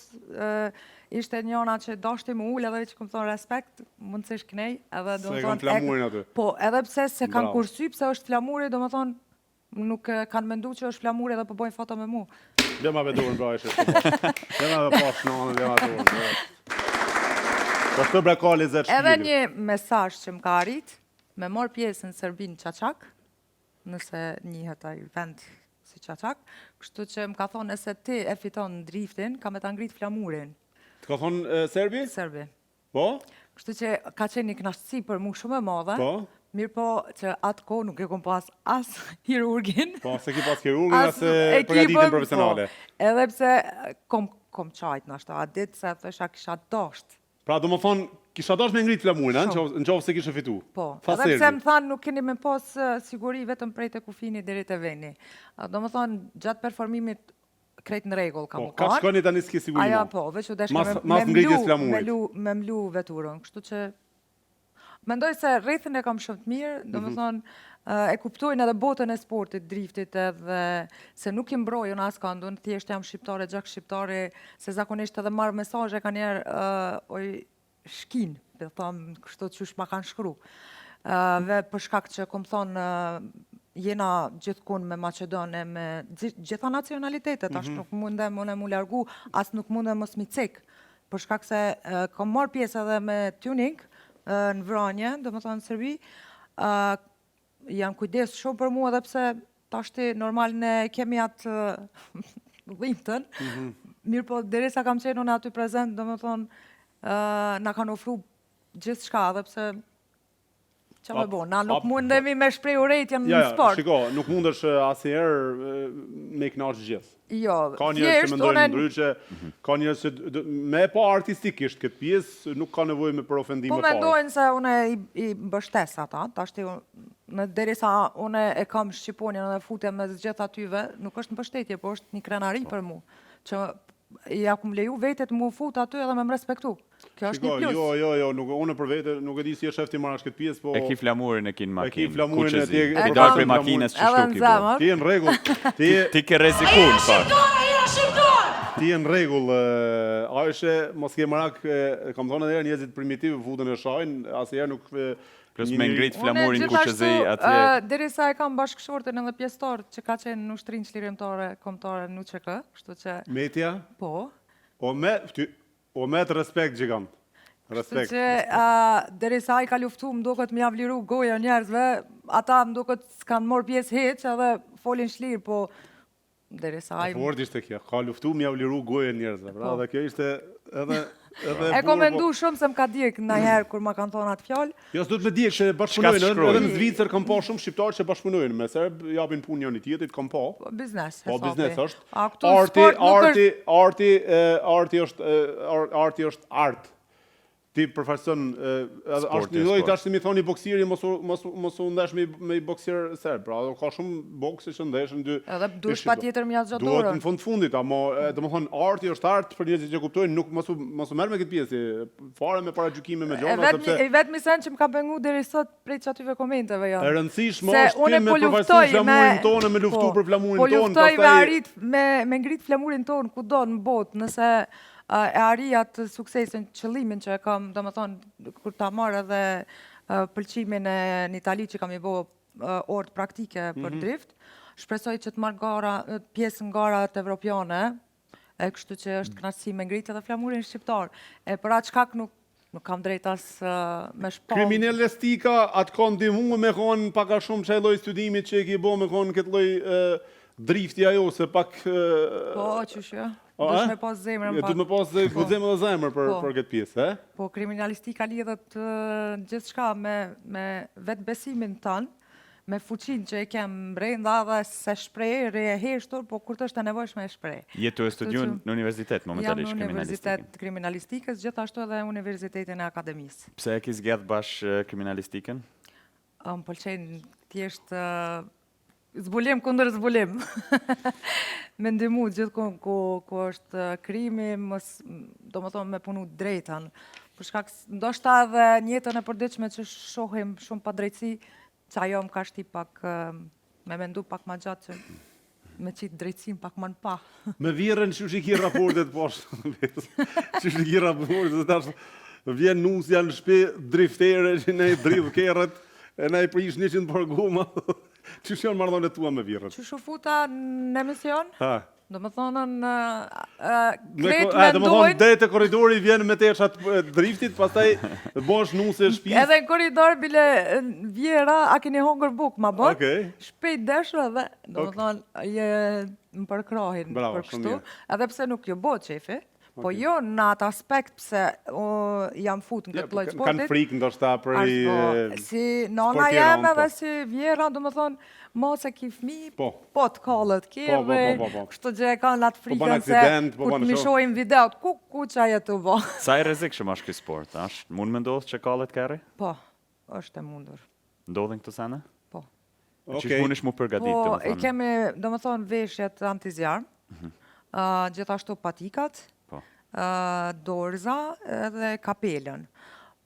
[SPEAKER 3] ishte njona që dashti më ullë edhe që këmë thonë respekt, mundësish kënej, edhe do
[SPEAKER 1] Se
[SPEAKER 3] më
[SPEAKER 1] e kam
[SPEAKER 3] thonë...
[SPEAKER 1] flamurin aty.
[SPEAKER 3] Po, edhe pse se kanë
[SPEAKER 1] Bravo.
[SPEAKER 3] kursy, pse është flamuri, do më thonë, nuk kanë mendu që është flamuri edhe po bojnë foto me mu.
[SPEAKER 1] Lema me dorën, bra, ishe. Lema me pas nënën, lema me dorën. Po shtë bre ka lezet shpirë.
[SPEAKER 3] Edhe një mesazh që më ka arrit, me marr pjesë në Serbin Çaçak, nëse njihet ai vend si Çaçak, kështu që më ka thonë nëse ti e fiton driftin, ka me ta ngrit flamurin.
[SPEAKER 1] Të ka thonë Serbi?
[SPEAKER 3] Serbi.
[SPEAKER 1] Po?
[SPEAKER 3] Kështu që ka qenë një kënaqësi për mu shumë e madhe.
[SPEAKER 1] Po?
[SPEAKER 3] Mirë po që atë kohë nuk e kom pas as hirurgin.
[SPEAKER 1] Po, se ki pas kirurgin, as
[SPEAKER 3] ekipën,
[SPEAKER 1] përgatitjen profesionale.
[SPEAKER 3] Po, edhe pse kom qajt në ashtu, a ditë se thësha kisha dasht.
[SPEAKER 1] Pra, do më thonë, kisha dash me ngrit flamurin, në qovë se kishe fitu.
[SPEAKER 3] Po,
[SPEAKER 1] Tha
[SPEAKER 3] edhe pse
[SPEAKER 1] Serbi.
[SPEAKER 3] më thanë nuk keni me pas siguri vetëm prej të kufini deri te veni. Do më thonë, gjatë performimit krejt në rregull kam
[SPEAKER 1] Po,
[SPEAKER 3] u
[SPEAKER 1] ka
[SPEAKER 3] kanë.
[SPEAKER 1] shkoni tani s'ki siguri
[SPEAKER 3] Aja
[SPEAKER 1] mo.
[SPEAKER 3] po, veç u deshka
[SPEAKER 1] Mas ngritjes flamurit.
[SPEAKER 3] me mlu veturën, kështu që mendoj se rrethin e kam shumë të mirë, do më thonë e kuptojnë edhe botën e sportit, driftit edhe se nuk i mbrojën as këndun, thjesht jam shqiptare, gjak shqiptare, se zakonisht edhe marrë mesazhe ka njerë oj shkin, dhe thamë kështu që ma kanë shkru. Dhe për shkak që kom thonë jena gjithkun me Macedone, me gjitha nacionalitetet, ashtë nuk mundem unë mu largu, as nuk mundem mos mi cek, për shkak se kom marrë pjesë edhe me tuning, në Vranje, do më thonë në Serbi, jam kujdes shumë për mua edhe pse tashti normal ne kemi atë dhimtën, mirë po derisa kam qenë unë aty prezent, do më thonë, na kanë ofru gjithë shka, edhe pse që me bo, na nuk mundemi me shprej urejtjen në sport.
[SPEAKER 1] Shiko, nuk mundesh asnjëherë me knaqë gjithë.
[SPEAKER 3] Jo,
[SPEAKER 1] Ka njerëz që mendojnë ndryshe, ka njerëz që me pa artistikisht këtë pjesë nuk ka nevojë me për ofendim
[SPEAKER 3] po
[SPEAKER 1] me parë.
[SPEAKER 3] mendojnë se une i mbështes ata, tashti në derisa une e kam Shqiponjen dhe futem me zgjedh atyve, nuk është mbështetje, po është një krenari për mu, që ja kum leju vetet mu fut aty edhe me më respektu. Kjo është një plus.
[SPEAKER 1] Jo, unë për vete nuk e di si e shef ti marrësh këtë pjesë, po
[SPEAKER 2] E ki flamurin e kin makinë.
[SPEAKER 1] ki flamurin e ti-
[SPEAKER 2] Ti doj për makinës që
[SPEAKER 3] Edhe
[SPEAKER 2] shtu
[SPEAKER 3] në
[SPEAKER 2] ki bo.
[SPEAKER 3] zemër.
[SPEAKER 1] ti je në rregull.
[SPEAKER 2] Ti ke rezikun,
[SPEAKER 4] Jena
[SPEAKER 2] fakt.
[SPEAKER 4] shqiptar, jena shqiptar!
[SPEAKER 1] Ti je në rregull, Aishe, mos ke marak, kam thonë edhe njerëzit primitiv futën e shajnë, asnjëherë nuk
[SPEAKER 2] Plus
[SPEAKER 1] një
[SPEAKER 2] me
[SPEAKER 1] njeri-
[SPEAKER 2] ngrit flamurin
[SPEAKER 3] Unë
[SPEAKER 2] kuqëzi
[SPEAKER 3] gjithashtu,
[SPEAKER 2] atje.
[SPEAKER 3] derisa e kam bashkëshortën edhe pjesëtor që ka qenë në ushtrinë çlirimtare kombëtare në UÇK, kështu që
[SPEAKER 1] Metja,
[SPEAKER 3] po.
[SPEAKER 1] o me të respekt gjigant.
[SPEAKER 3] Kështu
[SPEAKER 1] Respekt.
[SPEAKER 3] që derisa ai ka luftu, më duket më ja vliru goja njerëzve, ata më duket s'kan marrë pjesë hiç edhe folin shlirë, po derisa ai
[SPEAKER 1] Fort ishte kjo, ka luftu më ja vliru gojën njerëzve, pra, dhe kjo ishte edhe
[SPEAKER 3] e komendu shumë se më ka djek ndonjëherë kur ma kanë thonë atë fjalë.
[SPEAKER 1] Jo, s'do të më dijek se bashkëpunojnë,
[SPEAKER 2] shkruaj?
[SPEAKER 1] edhe në Zvicër kam pa shumë shqiptarë që bashkëpunojnë me serb, japin punë njëri tjetrit, kam pa.
[SPEAKER 3] Po, biznes.
[SPEAKER 1] Po
[SPEAKER 3] hesapi.
[SPEAKER 1] biznes është.
[SPEAKER 3] A këtu sport nuk është
[SPEAKER 1] Arti është art. Ti përfaqëson është
[SPEAKER 2] Sporti
[SPEAKER 1] një
[SPEAKER 2] është
[SPEAKER 1] lloj
[SPEAKER 2] sport.
[SPEAKER 1] tash si mi thoni boksieri mos u ndesh me i boksier serb. Pra ka shumë boksë që ndeshin dy.
[SPEAKER 3] Edhe duhesh patjetër mja
[SPEAKER 1] Duhet
[SPEAKER 3] xhodorën.
[SPEAKER 1] në fundit, ama domethënë arti është art për njerëzit që kuptojnë, nuk mos u merr me këtë pjesë. Fare me paragjykime me gjëra sepse
[SPEAKER 3] E vetmi sen që më ka pengu deri sot prej çatyve komenteve
[SPEAKER 1] e
[SPEAKER 3] janë.
[SPEAKER 1] rëndësishme
[SPEAKER 3] Se
[SPEAKER 1] është
[SPEAKER 3] unë
[SPEAKER 1] ti me
[SPEAKER 3] po
[SPEAKER 1] përfaqësu
[SPEAKER 3] luftoj
[SPEAKER 1] flamurin
[SPEAKER 3] me-
[SPEAKER 1] tonë, me luftu
[SPEAKER 3] po,
[SPEAKER 1] për flamurin
[SPEAKER 3] po
[SPEAKER 1] tonë,
[SPEAKER 3] luftoj me
[SPEAKER 1] pastaj
[SPEAKER 3] arrit me ngrit flamurin tonë kudo në botë, nëse e arri atë suksesin, qëllimin që e kam, domethënë kur ta marr edhe pëlqimin në Itali që kam i bë orë praktike për drift, shpresoj që të marr pjesë në garat evropiane, e kështu që është kënaqësi me ngritje edhe flamurin shqiptar. E për atë shkak nuk kam drejt as me shpall.
[SPEAKER 1] kriminalistika atë ka ndihmu me konë pak a shumë që lloj studimit që e ki bo me konë këtë lloj drifti ajo, se pak...
[SPEAKER 3] Po, qysh jo. Dush me pas zemrën
[SPEAKER 1] Du
[SPEAKER 3] pak.
[SPEAKER 1] me pas guxim edhe zemër
[SPEAKER 3] Po.
[SPEAKER 1] për këtë pjesë, e?
[SPEAKER 3] Po, kriminalistika lidhet gjithçka me vetë besimin tanë, me fuqinë që e kem brenda dhe se shpreh, re e heshtur, po kur të është e nevojshme e shpreh.
[SPEAKER 2] Jetu e studion në universitet
[SPEAKER 3] Jam
[SPEAKER 2] momentalisht
[SPEAKER 3] në
[SPEAKER 2] kriminalistikën.
[SPEAKER 3] Universitet Kriminalistikës, gjithashtu edhe Universitetin e Akademisë.
[SPEAKER 2] Pse e ki zgjedh bash kriminalistikën?
[SPEAKER 3] Më pëlqen thjesht zbulim kundër zbulim. Me ndihmu gjithkund ku është krimi, domethënë me punu drejtën. Për shkak ndoshta edhe në jetën e përditshme që shohim shumë padrejtësi, që ajo më ka shti pak me mendu pak ma gjatë që me qitë drejtësim pak ma në pa.
[SPEAKER 1] Me virën që shiki raportet poshtë. Që shiki raportet, tash vjen nusja në shtëpi driftere që ne i dridh kerret, e ne i prish 100 për guma. Që janë marrëdhëniet tua me virën?
[SPEAKER 3] Që shufuta në emision?
[SPEAKER 1] Ha.
[SPEAKER 3] Domethënë
[SPEAKER 1] Do
[SPEAKER 3] kret
[SPEAKER 1] të thonë
[SPEAKER 3] mendojnë
[SPEAKER 1] deri te korridori vjen me teshat driftit, pastaj bosh nuse e shtëpisë.
[SPEAKER 3] edhe në korridor bile vjera, a keni hongër buk, ma bën?
[SPEAKER 1] Okej.
[SPEAKER 3] Shpejt deshë dhe, domethënë je më përkrahin
[SPEAKER 1] Bravo,
[SPEAKER 3] për
[SPEAKER 1] shumë
[SPEAKER 3] kështu,
[SPEAKER 1] mirë.
[SPEAKER 3] edhe pse nuk jo bo qefi, po jo në atë aspekt pse jam fut në këtë lloj
[SPEAKER 1] Kanë
[SPEAKER 3] sportit.
[SPEAKER 1] frikë ndoshta për i
[SPEAKER 3] Si nana
[SPEAKER 1] sportieron,
[SPEAKER 3] jeme
[SPEAKER 1] po.
[SPEAKER 3] dhe si vjera, domethënë mos e ki fëmijë,
[SPEAKER 1] Po.
[SPEAKER 3] po të kallët ke
[SPEAKER 1] Po, po,
[SPEAKER 3] dhe
[SPEAKER 1] po, po.
[SPEAKER 3] kështu gjë e kanë atë
[SPEAKER 1] bën
[SPEAKER 3] frikën se
[SPEAKER 1] aksident, po
[SPEAKER 3] kur
[SPEAKER 1] bën
[SPEAKER 3] të mi
[SPEAKER 1] shoh.
[SPEAKER 3] shohim videot, ku qa jetu bo.
[SPEAKER 2] Sa i rrezikshëm është ky sport? Mund me ndodhë që kallet kerri?
[SPEAKER 3] Po, është e mundur.
[SPEAKER 2] Ndodhin këto sene?
[SPEAKER 3] Po.
[SPEAKER 2] Që
[SPEAKER 1] Okej.
[SPEAKER 2] mundesh mu përgatit,
[SPEAKER 3] Po,
[SPEAKER 2] domethënë.
[SPEAKER 3] i kemi, domethënë, veshjet antizjarm, gjithashtu patikat,
[SPEAKER 2] Po.
[SPEAKER 3] dorza edhe kapelën.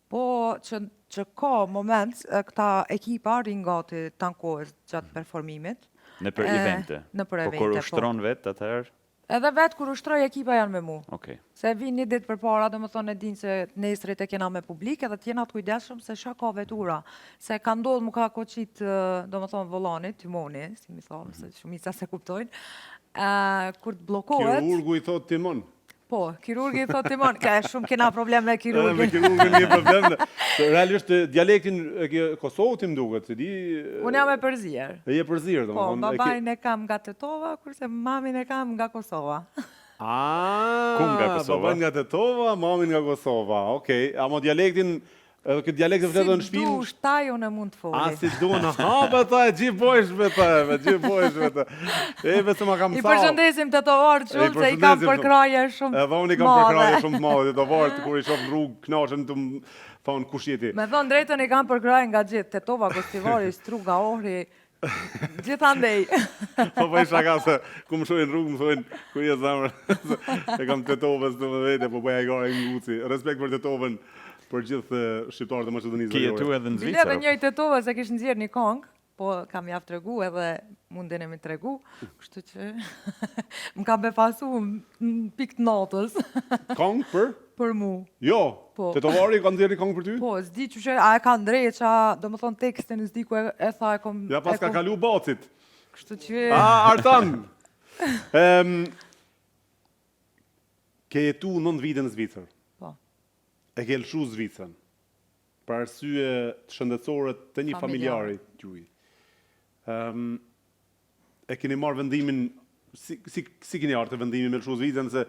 [SPEAKER 3] Po, që ka moment, këta ekipa ringati tankohet gjatë performimit.
[SPEAKER 2] Në për evente.
[SPEAKER 3] Në për
[SPEAKER 2] Po kur
[SPEAKER 3] evente, po.
[SPEAKER 2] ushtron vetë atëherë?
[SPEAKER 3] Edhe vetë kur ushtroj ekipa janë me mu.
[SPEAKER 2] Okej.
[SPEAKER 3] Se vinë një ditë përpara, domethënë e dinë se nesrit e kena me publik edhe të jena të kujdesshëm se çka ka vetura. Se ka ndodhur më ka koçit, domethënë vollani, timoni, si mi thonë, se shumica se kuptojnë. Kur të bllokohet,
[SPEAKER 1] Kirurgu i thot timon.
[SPEAKER 3] po, kirurgi i thotë timon, ka shumë kena problem me
[SPEAKER 1] Me
[SPEAKER 3] kirurgin.
[SPEAKER 1] kirurgun një problem. Realisht dialektin e ke Kosovë ti më duket, se di.
[SPEAKER 3] Unë jam e Përzier.
[SPEAKER 1] E je përzir,
[SPEAKER 3] Po,
[SPEAKER 1] domethënë.
[SPEAKER 3] babajin e kam nga Tetova, kurse mamin e kam nga Kosova.
[SPEAKER 1] Ku
[SPEAKER 2] nga Kosova?
[SPEAKER 1] Baban nga Tetova, mamin nga Kosova. Okej, ama dialektin edhe këtë dialekt e vërtetë në
[SPEAKER 3] Si
[SPEAKER 1] shtëpinë.
[SPEAKER 3] dush, taj unë mund të foli.
[SPEAKER 1] A si duan, ha, ta e gjithë bojsh me ta, me gjithë bojsh me ta. E vetë ma kam
[SPEAKER 3] I
[SPEAKER 1] sa.
[SPEAKER 3] përshëndesim të tovarë shumë, se i kam
[SPEAKER 1] përshëndesim,
[SPEAKER 3] përkraje shumë
[SPEAKER 1] Edhe unë i kam përkraje shumë të madhe, të vartë, kur i shoh në rrugë, knaqen të më thonë kush jeti.
[SPEAKER 3] Me thonë drejtën i kam përkraje nga gjithë, Tetova, Gostivari, Struga, Ohri, gjithandej.
[SPEAKER 1] Po po i shaka se ku më shohin rrugë, më thonë ku je zemër. E kam Tetovës të më vete, po bëja i gara i nguci. Respekt për Tetovën, për gjithë shqiptarët e Maqedonisë
[SPEAKER 2] Ki jetu
[SPEAKER 1] Veriore.
[SPEAKER 2] edhe në
[SPEAKER 3] Bile edhe
[SPEAKER 2] Zvicër?
[SPEAKER 3] njëri Tetova se kish nxjerrë një kong, po kam javë tregu edhe mundin e mi tregu, kështu që më ka befasu në pikë të natës
[SPEAKER 1] Kong për?
[SPEAKER 3] për mu.
[SPEAKER 1] Jo.
[SPEAKER 3] Po.
[SPEAKER 1] Tetovari ka nxjerrë kong për ty?
[SPEAKER 3] Po, s'di që a e ka ndreqa, do më thonë tekstin, s'di ku e tha e kom...
[SPEAKER 1] Ja pas
[SPEAKER 3] e
[SPEAKER 1] ka
[SPEAKER 3] kom-
[SPEAKER 1] kalu bacit.
[SPEAKER 3] Kështu që...
[SPEAKER 1] Artan. Ke jetu 9 vite në Zvicër.
[SPEAKER 3] Po,
[SPEAKER 1] E ke lëshu Zvicrën. Për arsye të shëndetësore të një
[SPEAKER 3] Familjare.
[SPEAKER 1] familjari tuaj. E keni marrë vendimin si keni artë vendimin me lëshu Zvicrën se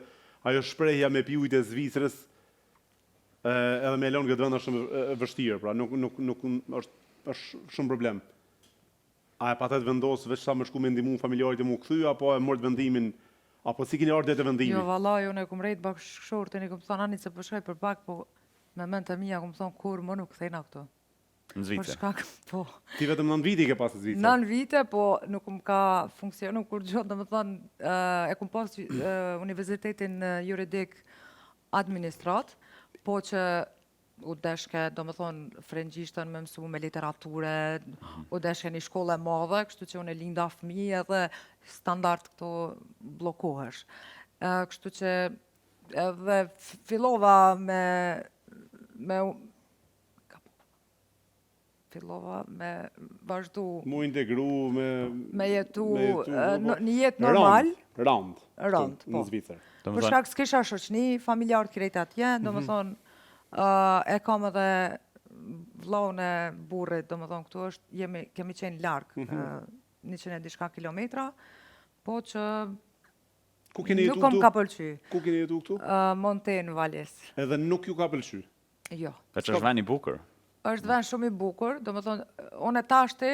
[SPEAKER 1] ajo shprehja me pijujt e Zvicrës edhe me lënë këtë vend është shumë e vështirë, pra nuk është shumë problem. A e patet vendos veç sa më shku me ndihmu familjarit e mu kthy apo e mort vendimin apo si keni ardhur deri te vendimi?
[SPEAKER 3] jo, vallaj, unë e kom rejt bashkëshortin, i kom thonë, ani se po shkoj për pak, po me ment e mija, kom thonë, kur më nuk thejna këtu.
[SPEAKER 2] Në
[SPEAKER 3] Për
[SPEAKER 2] Zvicër.
[SPEAKER 3] shkak, po...
[SPEAKER 1] Ti vetëm 9 vite i ke pasë Zvicër.
[SPEAKER 3] 9 vite, po nuk më ka funksionu kur gjotë, dhe më thonë, e kom pas Universitetin Juridik Administrat, po që u deshke, do më thonë, frëngjishtën me mësu me literature, u deshke një shkollë e madhe, kështu që unë e linda fëmijë edhe standart këto blokohesh. Kështu që edhe fillova fillova me vazhdu
[SPEAKER 1] Mu integru
[SPEAKER 3] me jetu
[SPEAKER 1] po.
[SPEAKER 3] një jetë normal,
[SPEAKER 1] Rand.
[SPEAKER 3] Rand,
[SPEAKER 1] këtu,
[SPEAKER 3] po.
[SPEAKER 1] Në Zvicër.
[SPEAKER 3] për shkak s'kisha shoqni, familjar krejt atje, do më thonë, e kam edhe vllaun e burrit, do më thonë, këtu është, kemi qenë largë, 100 e diçka kilometra, po që
[SPEAKER 1] Ku keni jetu
[SPEAKER 3] nuk më
[SPEAKER 1] këtu?
[SPEAKER 3] ka pëlqy.
[SPEAKER 1] Ku keni jetu këtu?
[SPEAKER 3] Monten Vales,
[SPEAKER 1] Edhe nuk ju ka pëlqy.
[SPEAKER 3] jo.
[SPEAKER 2] E që është vend i bukur.
[SPEAKER 3] Është vend shumë i bukur, do më thonë, unë e tashti,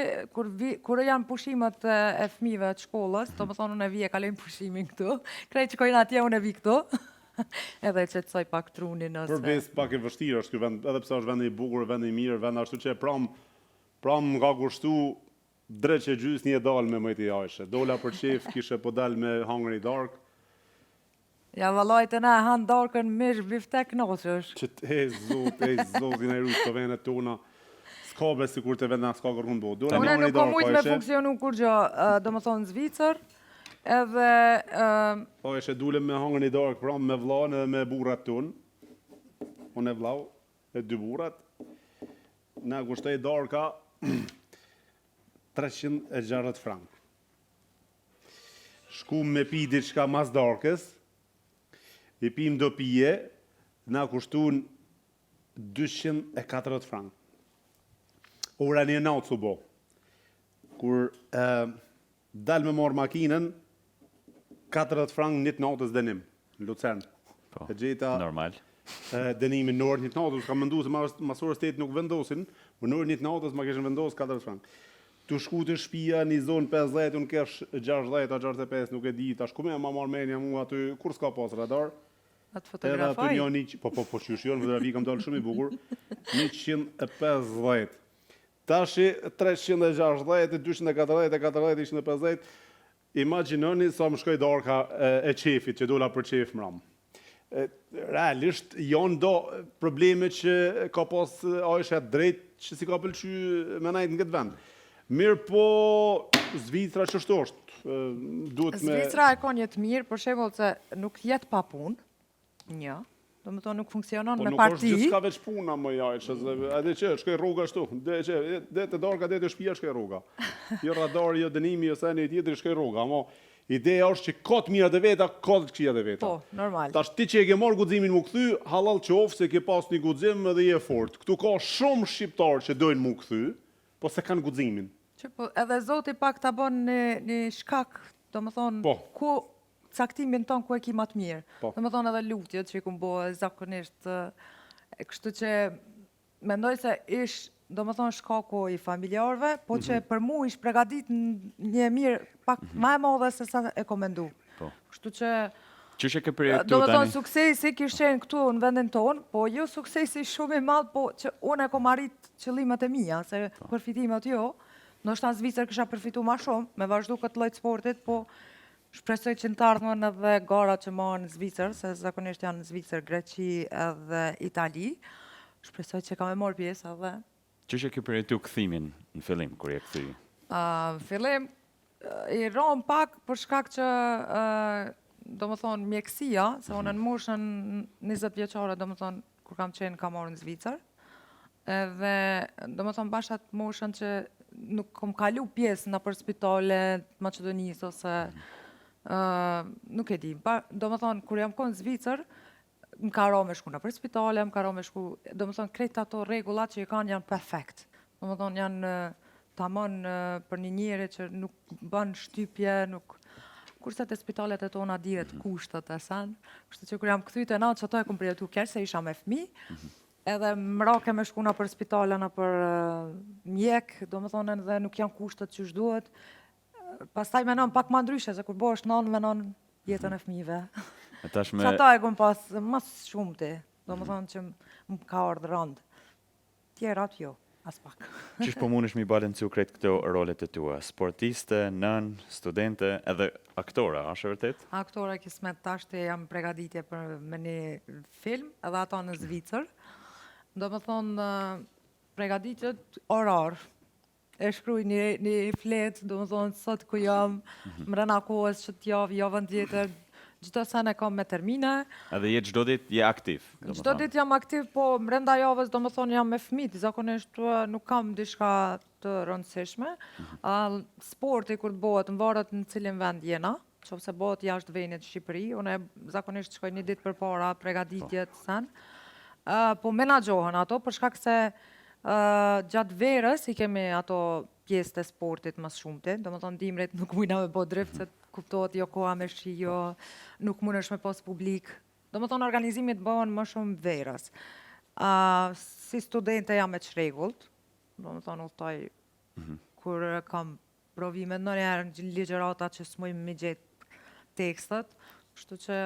[SPEAKER 3] kur janë pushimet e fëmijëve të shkollës, do më thonë, unë e vi e kalojmë pushimin këtu, krejt që kojnë atje, unë e vi këtu, edhe që të soj pak trunin nëse...
[SPEAKER 1] Përves pak e vështirë është ky vend, edhe pse është vend i bukur, vend i mirë, vend ashtu që pram nga kushtu drejt që gjys një dal me mëjti ajshe. Dola për qef, kishe po dal me hangër i dark,
[SPEAKER 3] Ja, vallaj të na hanë darkën mish biftek noqësh.
[SPEAKER 1] që zotin e rrujt të venet tona, s'ka be si kur të vend nga s'ka kërkun bo. Dola me
[SPEAKER 3] Unë
[SPEAKER 1] hangër i
[SPEAKER 3] nuk kom
[SPEAKER 1] dark,
[SPEAKER 3] mujtë me funksionu kur gjë, do më thonë Zvicër, edhe
[SPEAKER 1] Po eshe dulem me hangën i dark, pram me vllain edhe me burrat ton. Unë e vllau, e 2 burrat. Na kushtoi darka 360 frank. shku me pi diçka mas darkës, i pim do pije, na kushtun 240 frank. Ora një natë su bo. Kur dal me marr makinën, 40 frank një natës dënim, në Lucern.
[SPEAKER 2] Po,
[SPEAKER 1] E gjeta
[SPEAKER 2] normal.
[SPEAKER 1] dënimin në orë një natës, kam mendu se mas orës 8 nuk vendosin, por në orë një natës ma kishin vendosë 40 frank. Tu shku të shtëpia një zonë 50, unë kesh 60 a 65, nuk e di, tash ku me ma marr menja mua aty, kur s'ka pas radar.
[SPEAKER 3] Atë
[SPEAKER 1] Edhe aty
[SPEAKER 3] fotografaj.
[SPEAKER 1] po qysh jonë, fotografi kam dalë shumë i bukur, 150. Tashi 360, 240, 40, 150, imagjinoni sa më shkoj darka e qefit, që dola për qef mram. Realisht, janë do probleme që ka pas Aisha drejt që si ka pëlqy me najtë në këtë vend. Mirë po, Zvicra ç'është është, duhet me...
[SPEAKER 3] Zvicra e ka një të mirë, për shembull se nuk jetë pa punë, një, do më thonë nuk funksionon
[SPEAKER 1] Po
[SPEAKER 3] me
[SPEAKER 1] nuk është
[SPEAKER 3] parti.
[SPEAKER 1] gjithçka veç puna më Aisha, edhe që shkoj rruga ashtu, dhe të darka dhe të shtëpia shkoj rruga. Jo radar, jo dënimi, jo sa një tjetër shkoj rruga, mo ideja është që ka të mira dhe veta, ka të këqija dhe veta.
[SPEAKER 3] Po, normal.
[SPEAKER 1] Tash ti që e ke marrë guximin mu kthy, halal qoftë se ke pas një guxim edhe je fort. Ktu ka shumë shqiptarë që dojnë mu kthy, po se kanë guximin.
[SPEAKER 3] Që po, edhe Zoti pak ta bën një shkak, do më thonë,
[SPEAKER 1] Po.
[SPEAKER 3] ku caktimin ton ku e ki më të mirë.
[SPEAKER 1] Po.
[SPEAKER 3] Do më thonë edhe lutjet që i kum bo zakonisht, kështu që mendoj se ish, do më thonë, shkaku i familjarëve, po që për mu ish pregadit një mirë pak ma e madhe se sa e komendu.
[SPEAKER 2] Po.
[SPEAKER 3] Kështu që
[SPEAKER 2] Ç'është e ke
[SPEAKER 3] do
[SPEAKER 2] përjetu
[SPEAKER 3] më thonë,
[SPEAKER 2] tani?
[SPEAKER 3] suksesi kishtë qenë këtu në vendin tonë, po jo suksesi shumë i madh, po që unë e kom arrit qëllimet e mia, se përfitimet jo, ndoshta në Zvicër kisha përfitu ma shumë, me vazhdu këtë lloj sportit, po shpresoj që në të ardhmen edhe gara që marrën në Zvicër, se zakonisht janë në Zvicër, Greqi edhe Itali, shpresoj që kam e marrë pjesë edhe.
[SPEAKER 2] Ç'është e ke përjetu kthimin në fillim kur je kthy?
[SPEAKER 3] Fillim, i rom pak për shkak që do më thonë mjekësia, se unë në moshën 20 vjeçare, do më thonë, kur kam qenë kam marrë në Zvicër, edhe do më thonë bashat moshën që nuk kom kalu pjesë në për spitale të Maqedonisë ose nuk e di. Do më thonë, kur jam konë në Zvicër, më ka ro me shku në për spitale, më ka ro me shku, do më thonë, krejt ato regullat që i kanë janë perfekt. Do më thonë, janë tamam për një njeri që nuk bën shtypje, nuk... Kurse të spitalet e tona dihet kushtet e sen, kështu që kur jam kthyt e natë që ato e kom përjetu keq se isha me fëmijë, edhe mrake me shkuna për spitale në për mjek, do më thonë edhe nuk janë kushtet që shduhet. Pastaj menon pak ma ndryshe, se kur bo është nanë menon jetën e fëmijëve.
[SPEAKER 2] E tash
[SPEAKER 3] Që
[SPEAKER 2] me
[SPEAKER 3] ata e kom pas mas shumë ti, do më thonë që më ka ardhë rëndë. Tjerat jo, as pak.
[SPEAKER 2] ç'është po mundesh mi balancu krejt këto rolet e tua? Sportiste, nën, studente, edhe aktore, a është e vërtet?
[SPEAKER 3] Aktore kismet tashti jam pregaditje për me një film, edhe ato në Zvicër. Do më thonë pregaditjet orar. E shkruj një fletë, do më thonë sot ku jam, mrena kohës që t'javë, javën tjetër, çdo sen e kam me termine.
[SPEAKER 2] Edhe je çdo ditë je aktiv. do më
[SPEAKER 3] Çdo
[SPEAKER 2] thonë.
[SPEAKER 3] ditë jam aktiv, po brenda javës do më thonë jam me fëmijë, zakonisht nuk kam diçka të rëndësishme. Sporti kur bëhet, më varet në cilin vend jena, qofse bëhet jashtë venit Shqipëri, unë zakonisht shkoj një ditë përpara pregaditjet sen. Po menaxhohen ato për shkak se gjatë verës i kemi ato pjesë të sportit më shumëti, do më thonë dimrit nuk mujna me bo drift, se kuptohet jo koha me shi, jo nuk mundesh me pas publik. Do më thonë organizimit bëhen më shumë verës. Si studente jam e çrregullt, do më thonë udhtoj kur kam provime ndonjëherë në ligjërata që s'muj mi gjetë tekstet, kështu që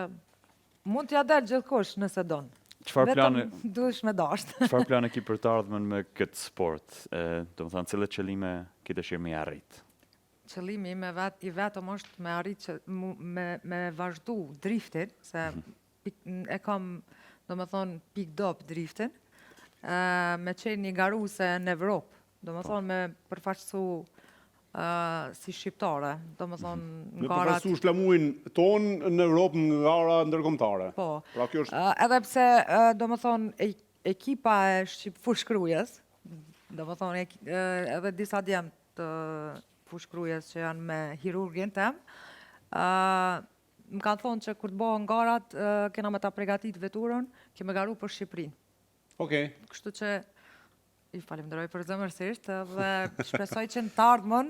[SPEAKER 3] mund t'ja del gjithkush nëse don.
[SPEAKER 2] Çfarë plane
[SPEAKER 3] Duhesh me dashtë.
[SPEAKER 2] çfarë plane ki për të ardhmen me këtë sport? Do të thonë cilët qëllime ki dëshirë me arrit?
[SPEAKER 3] Qëllimi im i vetëm është me arrit që me vazhdu driftin, se e kam, do më thonë, pick-up driftin, me qenë një garuse në Evropë, do më thonë me përfaqësu si shqiptare, do më thonë
[SPEAKER 1] Me
[SPEAKER 3] në garat.
[SPEAKER 1] përfaqësu shlamuin tonë në Europë në gara ndërkombëtare.
[SPEAKER 3] Po.
[SPEAKER 1] Pra kjo është
[SPEAKER 3] Edhe pse, do më thonë, ekipa e fushkrujes, do më thonë, edhe disa djemë të fushkrujes që janë me hirurgin tem, Më kanë thonë që kur të bëhen garat, kena me ta pregatit veturën, keme garu për Shqipërinë.
[SPEAKER 1] Okej.
[SPEAKER 3] Kështu që i falenderoj për zemërsisht dhe shpresoj që në të ardhmen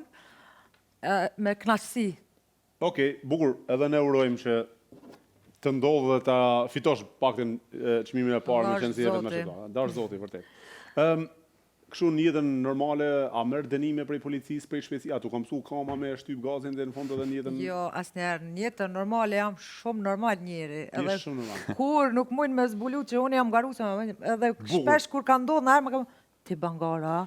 [SPEAKER 3] me kënaqësi.
[SPEAKER 1] Okej, bukur, edhe ne urojmë që të ndodhë dhe ta fitosh paktën çmimin e parë në
[SPEAKER 3] Dash
[SPEAKER 1] qenë me
[SPEAKER 3] Zoti.
[SPEAKER 1] shqiptarë. Dash Zoti, vërtet. Kështu në jetën normale, a merr dënime prej policisë, prej shpejtësi, a tu ka mësu kama me shtyp gazin dhe në fund edhe në jetën...
[SPEAKER 3] Jo, asnjëherë, në jetën normale jam shumë normal njeri.
[SPEAKER 1] Je shumë normal.
[SPEAKER 3] Kur nuk mund me zbulu që unë jam garu edhe shpesh kur ka ndodhur në herë më kam ti bangara.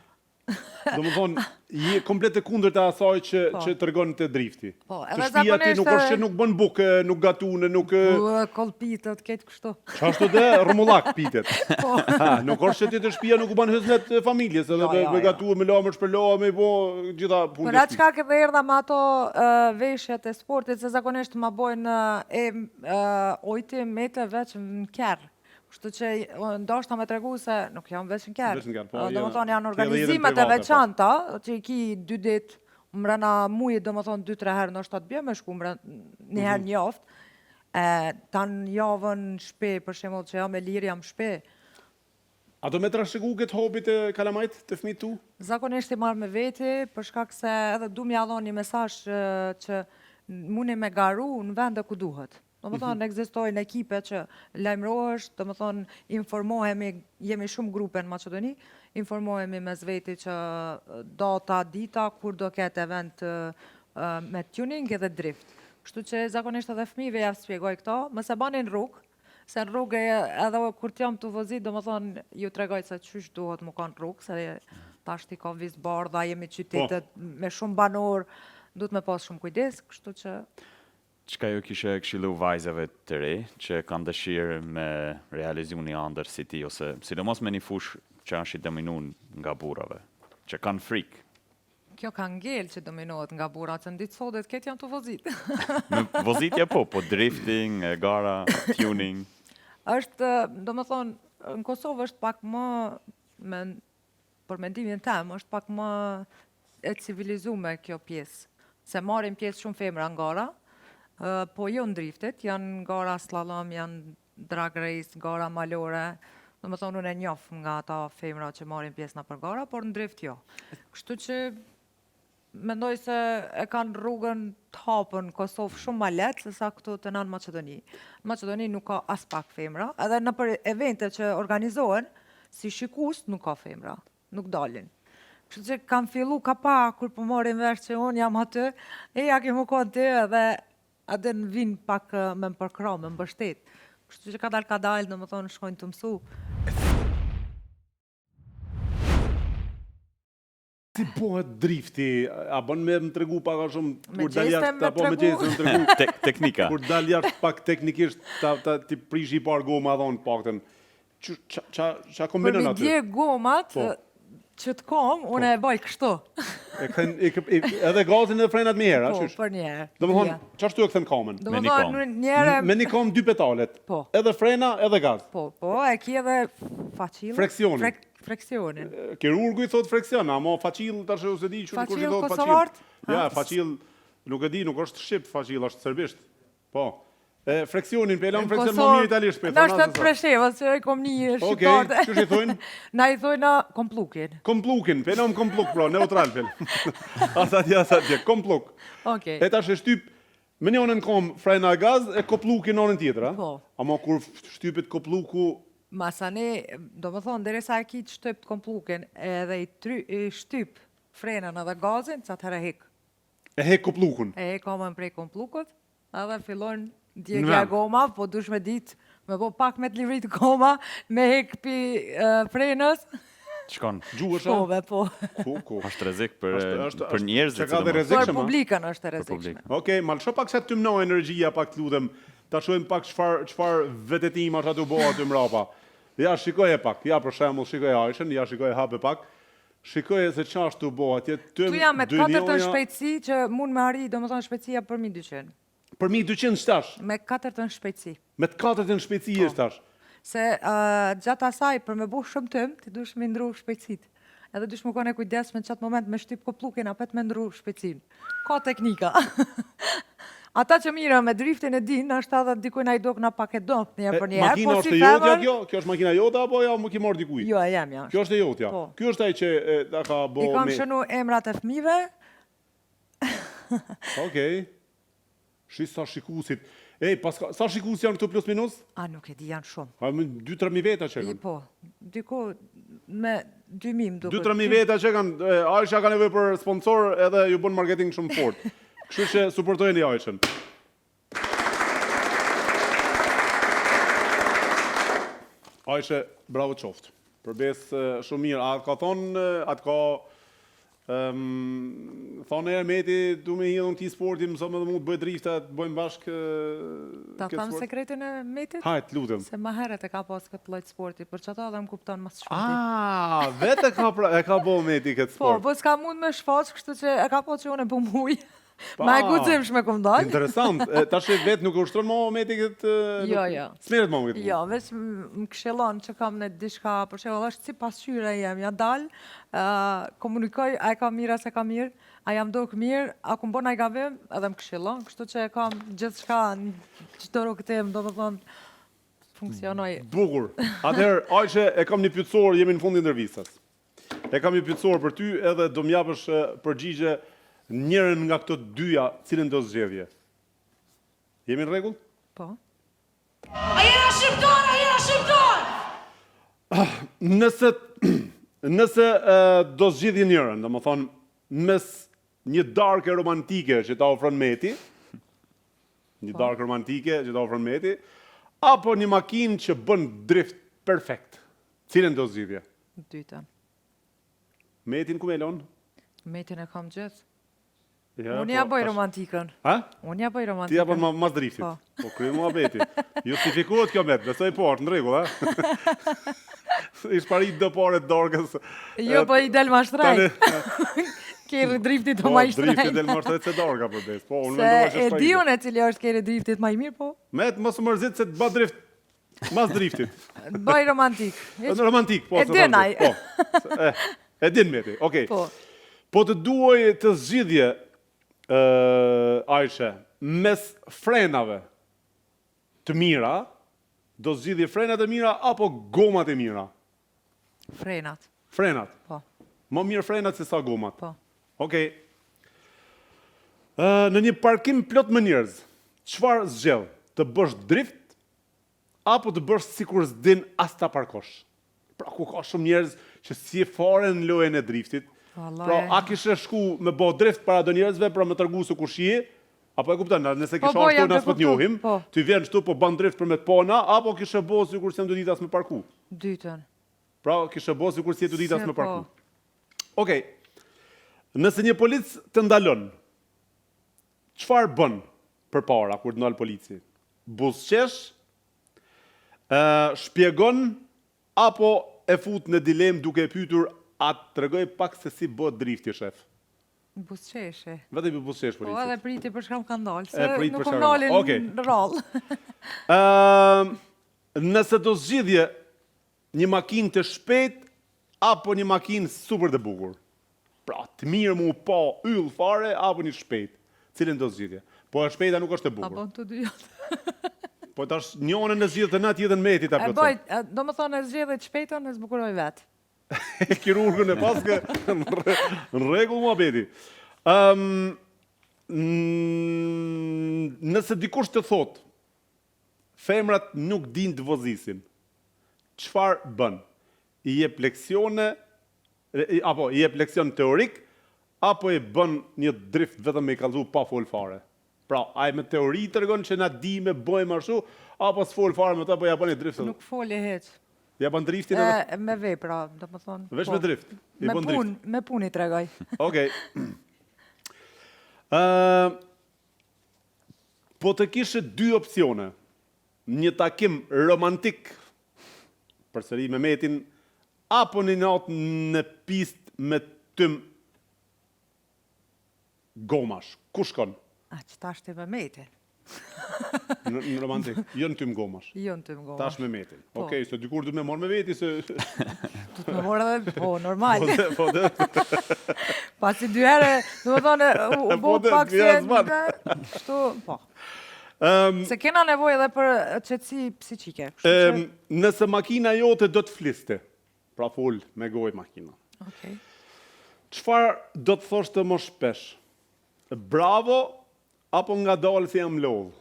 [SPEAKER 1] Do më thonë, je komplet e kundër të asaj që tregon të drifti.
[SPEAKER 3] Po,
[SPEAKER 1] Të
[SPEAKER 3] edhe
[SPEAKER 1] shtëpia ti nuk
[SPEAKER 3] zakonisht,
[SPEAKER 1] është që nuk bën bukë, nuk gatune, nuk...
[SPEAKER 3] Kolpitët, këtë kështu.
[SPEAKER 1] Qashtu dhe rëmullak pitet.
[SPEAKER 3] Po.
[SPEAKER 1] Nuk është që ti të shtëpia nuk u bën hëznet familjes, edhe me gatue, me lamër, shpërloa, me bo gjitha punë
[SPEAKER 3] Për atë çka këtë erdha me ato veshjet e sportit, se zakonisht ma bojnë ojti mete veç në kerë. Kështu që ndoshta me tregu se nuk jam veç në kerë.
[SPEAKER 1] Veç në kerë, po,
[SPEAKER 3] Do më thonë janë
[SPEAKER 1] ke edhe jetën
[SPEAKER 3] organizimet e
[SPEAKER 1] private,
[SPEAKER 3] veçanta, që i ki 2 ditë, mbrana mujit do më thonë 2-3 herë në shtatë bje me shku, një herë një jaftë. Tanë javën shpe, për shembull që jam e lirë, jam shpe.
[SPEAKER 1] A do me trashëgu këtë hobit e kalamajt të fëmijët tu?
[SPEAKER 3] Zakonisht i marrë me veti, për shkak se edhe du m'ja dhon një mesazh që muni me garu në vende ku duhet. Do më thonë, ekzistojnë ekipe që lajmërohesh, do më thonë, informohemi, jemi shumë grupe në Maqedoni, informohemi mes veti që data, dita, kur do ketë event me tuning edhe drift. Kështu që zakonisht edhe fëmijëve ja shpjegoj këto, mos e bani në rrugë, se në rrugë edhe kur t'jam të vozit, do më thonë, ju tregoj se qysh duhet më kanë rrugë, se tash t'i ka vizë bardha, jemi qytetet me shumë banor, duhet me pas shumë kujdes, kështu që...
[SPEAKER 2] Çka ju kishe këshillu vajzave të re që kanë dëshirë me realizu një ëndër si ti, ose sidomos me një fushë që është i dominuar nga burrave, që kanë frikë.
[SPEAKER 3] Kjo ka ngel që dominohet nga burrat, se ditë sotet këtë janë të vozit.
[SPEAKER 2] Me vozitje po drifting, gara, tuning.
[SPEAKER 3] Është, do më thonë, në Kosovë është pak më, për mendimin tem, është pak më e civilizume kjo pjesë. Se marrin pjesë shumë femra në gara, po jo në driftet, janë gara slalom, janë drag race, gara malore. Do më thonë, unë e njoh nga ata femra që marrin pjesë në për gara, por në drift jo. Kështu që mendoj se e kanë rrugën të hapën Kosovë shumë ma letë se sa këtu të nënë Maqedoni. Në Maqedoni nuk ka as pak femra, edhe në për evente që organizohen, si shikus nuk ka femra, nuk dalin. Kështu që kanë fillu ka pa, kur po morin vesh që unë jam aty, ja ke më konë të edhe në vinë pak me më përkra, me më bështet. Kështu që ka dalë, do më thonë, shkojnë të mësu.
[SPEAKER 1] Si bëhet drifti? A bën me më tregu pak a shumë
[SPEAKER 3] Me
[SPEAKER 1] kur dal
[SPEAKER 3] gjeste
[SPEAKER 1] jashtë,
[SPEAKER 3] me
[SPEAKER 1] apo me
[SPEAKER 3] tregu?
[SPEAKER 1] gjeste më tregu?
[SPEAKER 2] Teknika.
[SPEAKER 1] Kur dal jashtë pak teknikisht, ti prish i parë goma dhon paktën. Qa kombinon
[SPEAKER 3] Për
[SPEAKER 1] aty?
[SPEAKER 3] me dje gomat,
[SPEAKER 1] Po.
[SPEAKER 3] që të kom, unë e baj kështu.
[SPEAKER 1] Edhe gazin edhe frenat me herë,
[SPEAKER 3] Po,
[SPEAKER 1] a qysh?
[SPEAKER 3] për një herë.
[SPEAKER 1] Do më thonë, qashtu e këthen kamën?
[SPEAKER 3] Do
[SPEAKER 2] Me
[SPEAKER 3] më
[SPEAKER 2] një
[SPEAKER 3] thonë,
[SPEAKER 2] kom.
[SPEAKER 3] një herë...
[SPEAKER 1] Me një kom 2 petalet.
[SPEAKER 3] Po.
[SPEAKER 1] Edhe frena, edhe gaz.
[SPEAKER 3] Po, e ki edhe facilë.
[SPEAKER 1] Freksionin.
[SPEAKER 3] Freksionin.
[SPEAKER 1] Kirurgu i thot freksion, ama facill tash ose di çu kush i
[SPEAKER 3] Facill
[SPEAKER 1] thot
[SPEAKER 3] kosovart?
[SPEAKER 1] Ja, facill, nuk e di, nuk është shqip facill, është serbisht. Po. Freksionin, pe lëm freksion më mirë italisht pe
[SPEAKER 3] Na
[SPEAKER 1] thonë.
[SPEAKER 3] është të presheva, se e kom një
[SPEAKER 1] Okej,
[SPEAKER 3] shqiptarte.
[SPEAKER 1] çu i thonë?
[SPEAKER 3] Na i thojnë komplukin.
[SPEAKER 1] Komplukin, pe lëm kompluk pra, neutral pel. Asatje, kompluk.
[SPEAKER 3] Okej.
[SPEAKER 1] E tash e shtyp me njënën kom frena gaz e koplukin nënën tjetër, a?
[SPEAKER 3] Po.
[SPEAKER 1] Ama kur shtypet kopluku,
[SPEAKER 3] Masane, do më thonë, derisa e ki të shtyp komplukin edhe i shtyp frenën edhe gazin, që atëherë hek.
[SPEAKER 1] e hek koplukun.
[SPEAKER 3] E hek komën prej komplukut, edhe fillon
[SPEAKER 1] Në
[SPEAKER 3] djegja
[SPEAKER 1] vend.
[SPEAKER 3] goma, po dush me ditë, me po pak me të livrit goma, me hek pi frenës,
[SPEAKER 2] Shkon.
[SPEAKER 1] Gjuhësh, a?
[SPEAKER 3] shkove, po.
[SPEAKER 1] Ku.
[SPEAKER 2] Është rrezik për
[SPEAKER 1] Është-
[SPEAKER 2] për njerëzit.
[SPEAKER 1] që ka dhe
[SPEAKER 2] sidomos.
[SPEAKER 1] rrezik.
[SPEAKER 3] Për
[SPEAKER 1] Rrezikshëm, a?
[SPEAKER 3] publikën është e rrezikshme.
[SPEAKER 2] publikën.
[SPEAKER 1] Okej, mal shoh pak se të mnoj energjia pak të lutem. Ta shohim pak çfarë vetetim është aty bëhet aty mrapa. Ja shikoje pak. Ja për shembull shikoje Ajshën, ja shikoje hape pak. Shikoje se ç'ashtu bëhet atje.
[SPEAKER 3] Tu jam me 4
[SPEAKER 1] njoja-
[SPEAKER 3] shpejtësi që mund me arri, do më thonë shpejtësia për 1200.
[SPEAKER 1] Për 1200 shtash.
[SPEAKER 3] Me 4 shpejtësi.
[SPEAKER 1] Me të katërt në shpejtësi është tash.
[SPEAKER 3] Se gjatë asaj, për me bu shumë tëm, ti dush me ndru shpejtësit. Edhe dush më kone kujdesme në qatë moment me shtyp koplukin, apet me ndru shpejtësin. Ka teknika. Ata që mirë me driftin e din, është edhe dikujt na i dok na pak e dot një për një herë,
[SPEAKER 1] Makina
[SPEAKER 3] po
[SPEAKER 1] është
[SPEAKER 3] si
[SPEAKER 1] e jotja
[SPEAKER 3] femër,
[SPEAKER 1] kjo? Kjo është makina jote apo ja më ki marrë dikuj?
[SPEAKER 3] jo, e jam ja.
[SPEAKER 1] Kjo është e jotja.
[SPEAKER 3] Po.
[SPEAKER 1] Ky është ai që ta ka
[SPEAKER 3] I
[SPEAKER 1] bo
[SPEAKER 3] kam
[SPEAKER 1] me...
[SPEAKER 3] shënu emrat e fëmijëve,
[SPEAKER 1] Okej. Sa shikusit. Ej, sa shikus janë këtu plus minus?
[SPEAKER 3] nuk e di janë shumë.
[SPEAKER 1] A më 2-3 veta që kanë.
[SPEAKER 3] Po, diku me 2000 duket.
[SPEAKER 1] 2-3 veta që kanë, Aisha ka nevojë për sponsor edhe ju bën marketing shumë fort. Kështu që suportojeni Aishën. Aisha, bravo qoftë. Përbes shumë mirë. A ka thonë, atë ka thonë Ermeti, du me hidhën këti sporti, mësëm edhe mu të bëjt drifta, të bëjmë bashkë
[SPEAKER 3] Ta
[SPEAKER 1] këtë
[SPEAKER 3] thamë
[SPEAKER 1] sport.
[SPEAKER 3] sekretin e metit?
[SPEAKER 1] Hajt, lutem.
[SPEAKER 3] Se më herët e ka pas këtë lloj sporti, për që ata dhe më kupton mas shumë.
[SPEAKER 1] Vetë e ka bo Meti këtë
[SPEAKER 3] Po,
[SPEAKER 1] sport.
[SPEAKER 3] po s'ka mund me shfaq, kështu që e ka po që unë e bu muj. Ma e guxim shme kum dal.
[SPEAKER 1] Interesant. Tash vetë nuk e ushtron më Meti këtë...
[SPEAKER 3] Jo, jo.
[SPEAKER 1] Smeret më këtë.
[SPEAKER 3] Jo, veç më këshillon që kam në diçka, për shembull është si pasqyra jem, ja dal, komunikoj, a e ka mirë, a se ka mirë, a jam dok mirë, a ku mbon ai gabim, edhe më këshillon, kështu që e kam gjithçka në çdo rrugë tem, domethënë funksionoj.
[SPEAKER 1] Bukur. Atëherë, Aisha, e kam një pyetësor, jemi në fundin e intervistës. E kam një pyetësor për ty edhe do më japësh përgjigje njërin nga këto dyja, cilën do zgjedhje. Jemi në rregull?
[SPEAKER 3] Po.
[SPEAKER 4] A jena shqiptar, a jena shqiptar!
[SPEAKER 1] Nëse do zgjidhje njërin, domethënë mes një darkë romantike që ta ofron Meti, një darkë romantike që ta ofron Meti, apo një makinë që bën drift perfekt. Cilën do zgjidhje?
[SPEAKER 3] Dytën.
[SPEAKER 1] Metin ku me lon?
[SPEAKER 3] Metin e kam gjithë.
[SPEAKER 1] Ja,
[SPEAKER 3] Unë ja
[SPEAKER 1] po,
[SPEAKER 3] bëj
[SPEAKER 1] tash-
[SPEAKER 3] romantikën.
[SPEAKER 1] Ha?
[SPEAKER 3] Unë ja bëj
[SPEAKER 1] Ti ja
[SPEAKER 3] romantikën.
[SPEAKER 1] bën mas driftit.
[SPEAKER 3] Po.
[SPEAKER 1] Po krye muhabeti. Justifikohet kjo met, besoj po, është në rregull, ha? Ish parit do pare dorgës.
[SPEAKER 3] Jo, po i del ma shtrejt.
[SPEAKER 1] Tani-
[SPEAKER 3] Keri driftit të
[SPEAKER 1] Po,
[SPEAKER 3] ma i
[SPEAKER 1] drifti
[SPEAKER 3] shtrejt.
[SPEAKER 1] del më shtret se dorga për bes. Po, unë
[SPEAKER 3] Se
[SPEAKER 1] mendova që
[SPEAKER 3] e
[SPEAKER 1] është
[SPEAKER 3] di
[SPEAKER 1] parit.
[SPEAKER 3] unë e cili është keri driftit ma i mirë, po.
[SPEAKER 1] Met mos më mërzit se të bë drift mas driftit.
[SPEAKER 3] Bëj romantik.
[SPEAKER 1] Në romantik, po.
[SPEAKER 3] E
[SPEAKER 1] se
[SPEAKER 3] din
[SPEAKER 1] thonë
[SPEAKER 3] ai.
[SPEAKER 1] ti, Po. E din Meti. Okej.
[SPEAKER 3] Po.
[SPEAKER 1] Po të duaj të zgjidhje Aisha, mes frenave të mira, do zgjidhje frenat e mira apo gomat e mira?
[SPEAKER 3] Frenat.
[SPEAKER 1] Frenat.
[SPEAKER 3] Po.
[SPEAKER 1] Më mirë frenat se sa gomat.
[SPEAKER 3] Po.
[SPEAKER 1] Okej. Në një parkim plot me njerëz, çfarë zgjedh? Të bësh drift apo të bësh sikur s'din as ta parkosh? Pra ku ka shumë njerëz që si e fare në lojën e driftit.
[SPEAKER 3] Vallai.
[SPEAKER 1] Pra, a kishe shku me bë drift para do njerëzve pra me tregu se kush je? Apo e kupton, nëse kisha
[SPEAKER 3] po,
[SPEAKER 1] ashtu
[SPEAKER 3] jam
[SPEAKER 1] na
[SPEAKER 3] të
[SPEAKER 1] s'po të
[SPEAKER 3] kuptu,
[SPEAKER 1] njohim,
[SPEAKER 3] po.
[SPEAKER 1] ty vjen këtu po bën drift për me të pona, apo kishe bë sikur s'jam dy ditas me parku?
[SPEAKER 3] Dytën.
[SPEAKER 1] Pra, kishe bë sikur si e dy ditas
[SPEAKER 3] Se
[SPEAKER 1] me parku.
[SPEAKER 3] po.
[SPEAKER 1] Okej. Nëse një polic të ndalon, çfarë bën përpara kur të ndal polici? Buzqesh, shpjegon apo e fut në dilemë duke e pyetur a të tregoj pak se si bëhet drifti, shef?
[SPEAKER 3] Busqeshe.
[SPEAKER 1] Vetëm i buzqesh
[SPEAKER 3] Po
[SPEAKER 1] polici.
[SPEAKER 3] edhe priti për shkam ka ndalë, se
[SPEAKER 1] E, prit
[SPEAKER 3] nuk
[SPEAKER 1] për
[SPEAKER 3] kom
[SPEAKER 1] shkak
[SPEAKER 3] nalin
[SPEAKER 1] Okej.
[SPEAKER 3] në rallë.
[SPEAKER 1] Nëse do zgjidhje një makinë të shpejt apo një makinë super të bukur. Pra, të mirë mu pa yll fare apo një shpejt. Cilën do zgjidhje? Po e shpejta nuk është e
[SPEAKER 3] Ta
[SPEAKER 1] bukur.
[SPEAKER 3] bon të dy jotë.
[SPEAKER 1] Po tash njënën e zgjidh të na tjetën Meti ta
[SPEAKER 3] E
[SPEAKER 1] plotëson.
[SPEAKER 3] bëj, do më thonë e zgjedhë të shpejtën e zbukuroj vetë.
[SPEAKER 1] Kirurgën e paske në rregull muhabeti. Nëse dikush të thot, femrat nuk din të vozisin, çfarë bën? I jep leksione, apo i jep leksion teorik, apo i bën një drift vetëm me i kallzu pa fol fare? Pra, ai me teori tregon që na di me bëjmë ashtu, apo s'fol fare me ta, po ja bën një drift.
[SPEAKER 3] Nuk foli heq.
[SPEAKER 1] Ja bën driftin edhe
[SPEAKER 3] Me vepra, do më thonë.
[SPEAKER 1] veç
[SPEAKER 3] po.
[SPEAKER 1] me drift. I
[SPEAKER 3] Me
[SPEAKER 1] bën drift.
[SPEAKER 3] pun, me pun i tregoj.
[SPEAKER 1] Okej. Po të kishe dy opsione. Një takim romantik, përsëri me Metin, apo një natë në pistë me tym gomash. Ku shkon?
[SPEAKER 3] A që ta shte me mete.
[SPEAKER 1] Në romantik. Jo në tym gomash.
[SPEAKER 3] Jo në tym goma.
[SPEAKER 1] Tash me metin.
[SPEAKER 3] Po.
[SPEAKER 1] Okej, se dikur du me marrë me veti se...
[SPEAKER 3] Du të më morë edhe, po, normal.
[SPEAKER 1] Po dhe...
[SPEAKER 3] Pasi 2 herë, do të thonë, u
[SPEAKER 1] Po,
[SPEAKER 3] bo
[SPEAKER 1] dhe,
[SPEAKER 3] pak
[SPEAKER 1] ja,
[SPEAKER 3] se...
[SPEAKER 1] zban.
[SPEAKER 3] Kështu, po. Se kena nevojë edhe për qetësi psiqike. Kështu që...
[SPEAKER 1] Nëse makina jote do të fliste, pra fol me gojë makina,
[SPEAKER 3] Okej.
[SPEAKER 1] çfarë do të thoshte më shpesh? Bravo, apo nga dalë si jam lodh?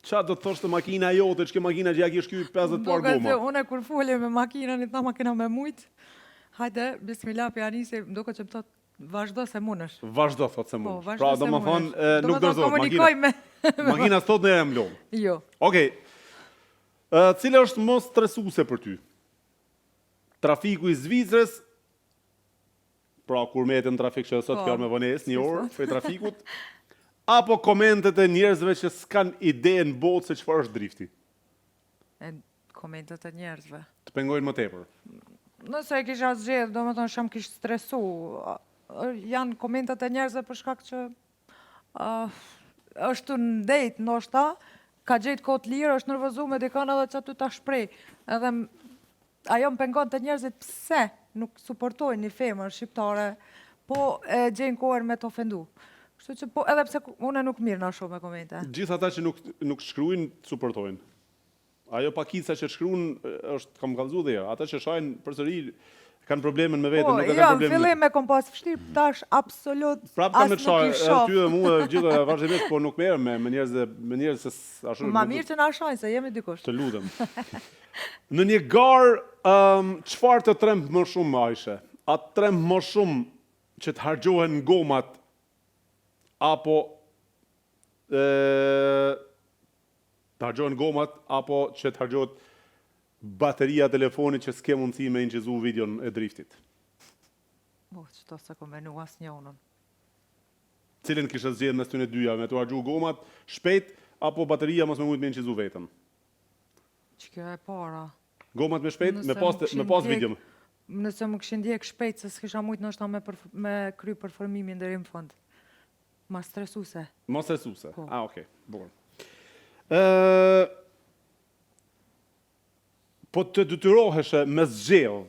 [SPEAKER 1] Qa do të thoshte makina jote, që ke makina që ja ki shky 50 par
[SPEAKER 3] Duket se
[SPEAKER 1] goma?
[SPEAKER 3] une kur folje me makinën, i tha makina me mujt. Hajde, bismillah, pianisi, duket që më thot, vazhdo se munësh.
[SPEAKER 1] Vazhdo, thot se
[SPEAKER 3] Po,
[SPEAKER 1] mundesh.
[SPEAKER 3] vazhdo
[SPEAKER 1] Pra,
[SPEAKER 3] se
[SPEAKER 1] do më thonë,
[SPEAKER 3] munësh.
[SPEAKER 1] nuk dorëzohet.
[SPEAKER 3] Komunikoj me...
[SPEAKER 1] Makina s'thot në jam lodh.
[SPEAKER 3] Jo.
[SPEAKER 1] Okej. Cila është më stresuse për ty? Trafiku i Zvicrës, pra kur metet në trafik që sot
[SPEAKER 3] Po,
[SPEAKER 1] fjalë me vonesë, një
[SPEAKER 3] si
[SPEAKER 1] orë,
[SPEAKER 3] sot.
[SPEAKER 1] për trafikut, apo komentet e njerëzve që s'kan ide në botë se çfarë është drifti?
[SPEAKER 3] E komentet e njerëzve.
[SPEAKER 1] Të pengojnë më tepër.
[SPEAKER 3] Nëse e kisha zgjedh, do më thonë sham kish stresu. Janë komentet e njerëzve për shkak që është në dejt, ndoshta, ka gjetë kohë të lirë, është nervozu me dikon edhe që aty ta shprej. Edhe ajo më pengon të njerëzit pse nuk suportojnë një femër shqiptare, po e gjenë kohën me të ofendu. Kështu që po, edhe pse une nuk mirë na shumë me komente.
[SPEAKER 1] Gjithë ata që nuk shkruajnë, suportojnë. Ajo pakica që shkruajnë është kam kallëzu dhe jo. Ata që shajnë përsëri kanë problemen me veten,
[SPEAKER 3] Po,
[SPEAKER 1] nuk e
[SPEAKER 3] jo,
[SPEAKER 1] kanë
[SPEAKER 3] në
[SPEAKER 1] problemin.
[SPEAKER 3] fillim me kom pas vështirë, tash absolut
[SPEAKER 1] Prap kam me
[SPEAKER 3] as
[SPEAKER 1] të
[SPEAKER 3] nuk i
[SPEAKER 1] shaj,
[SPEAKER 3] shoh.
[SPEAKER 1] ty dhe mua gjithë vazhdimisht, po nuk merrem me njerëz se ashtu.
[SPEAKER 3] Ma mirë që na shajnë, se jemi dikush.
[SPEAKER 1] Të lutem. Në një garë, çfarë të tremb më shumë, Ajshe? A të tremb më shumë që të hargjohen gomat, apo të hargjohen gomat, apo që të hargjohet bateria telefonit që s'ke mundësi me incizu videon e driftit?
[SPEAKER 3] Qëto se kom menu as një unën.
[SPEAKER 1] Cilën kishe zgjedhë mes tyne dyja, me të hargju gomat shpejt, apo bateria mos me mujt me incizu vetën?
[SPEAKER 3] Që kjo e para.
[SPEAKER 1] Gomat me shpejt,
[SPEAKER 3] Nëse
[SPEAKER 1] me pas
[SPEAKER 3] më kishin
[SPEAKER 1] videon.
[SPEAKER 3] Nëse më këshin ndjek shpejt, se s'kisha mujt nështë me kry përformimin deri në fund. Ma stresuse.
[SPEAKER 1] Mos e suse.
[SPEAKER 3] Po.
[SPEAKER 1] Okej, bukur. Po të detyroheshe me zgjedh,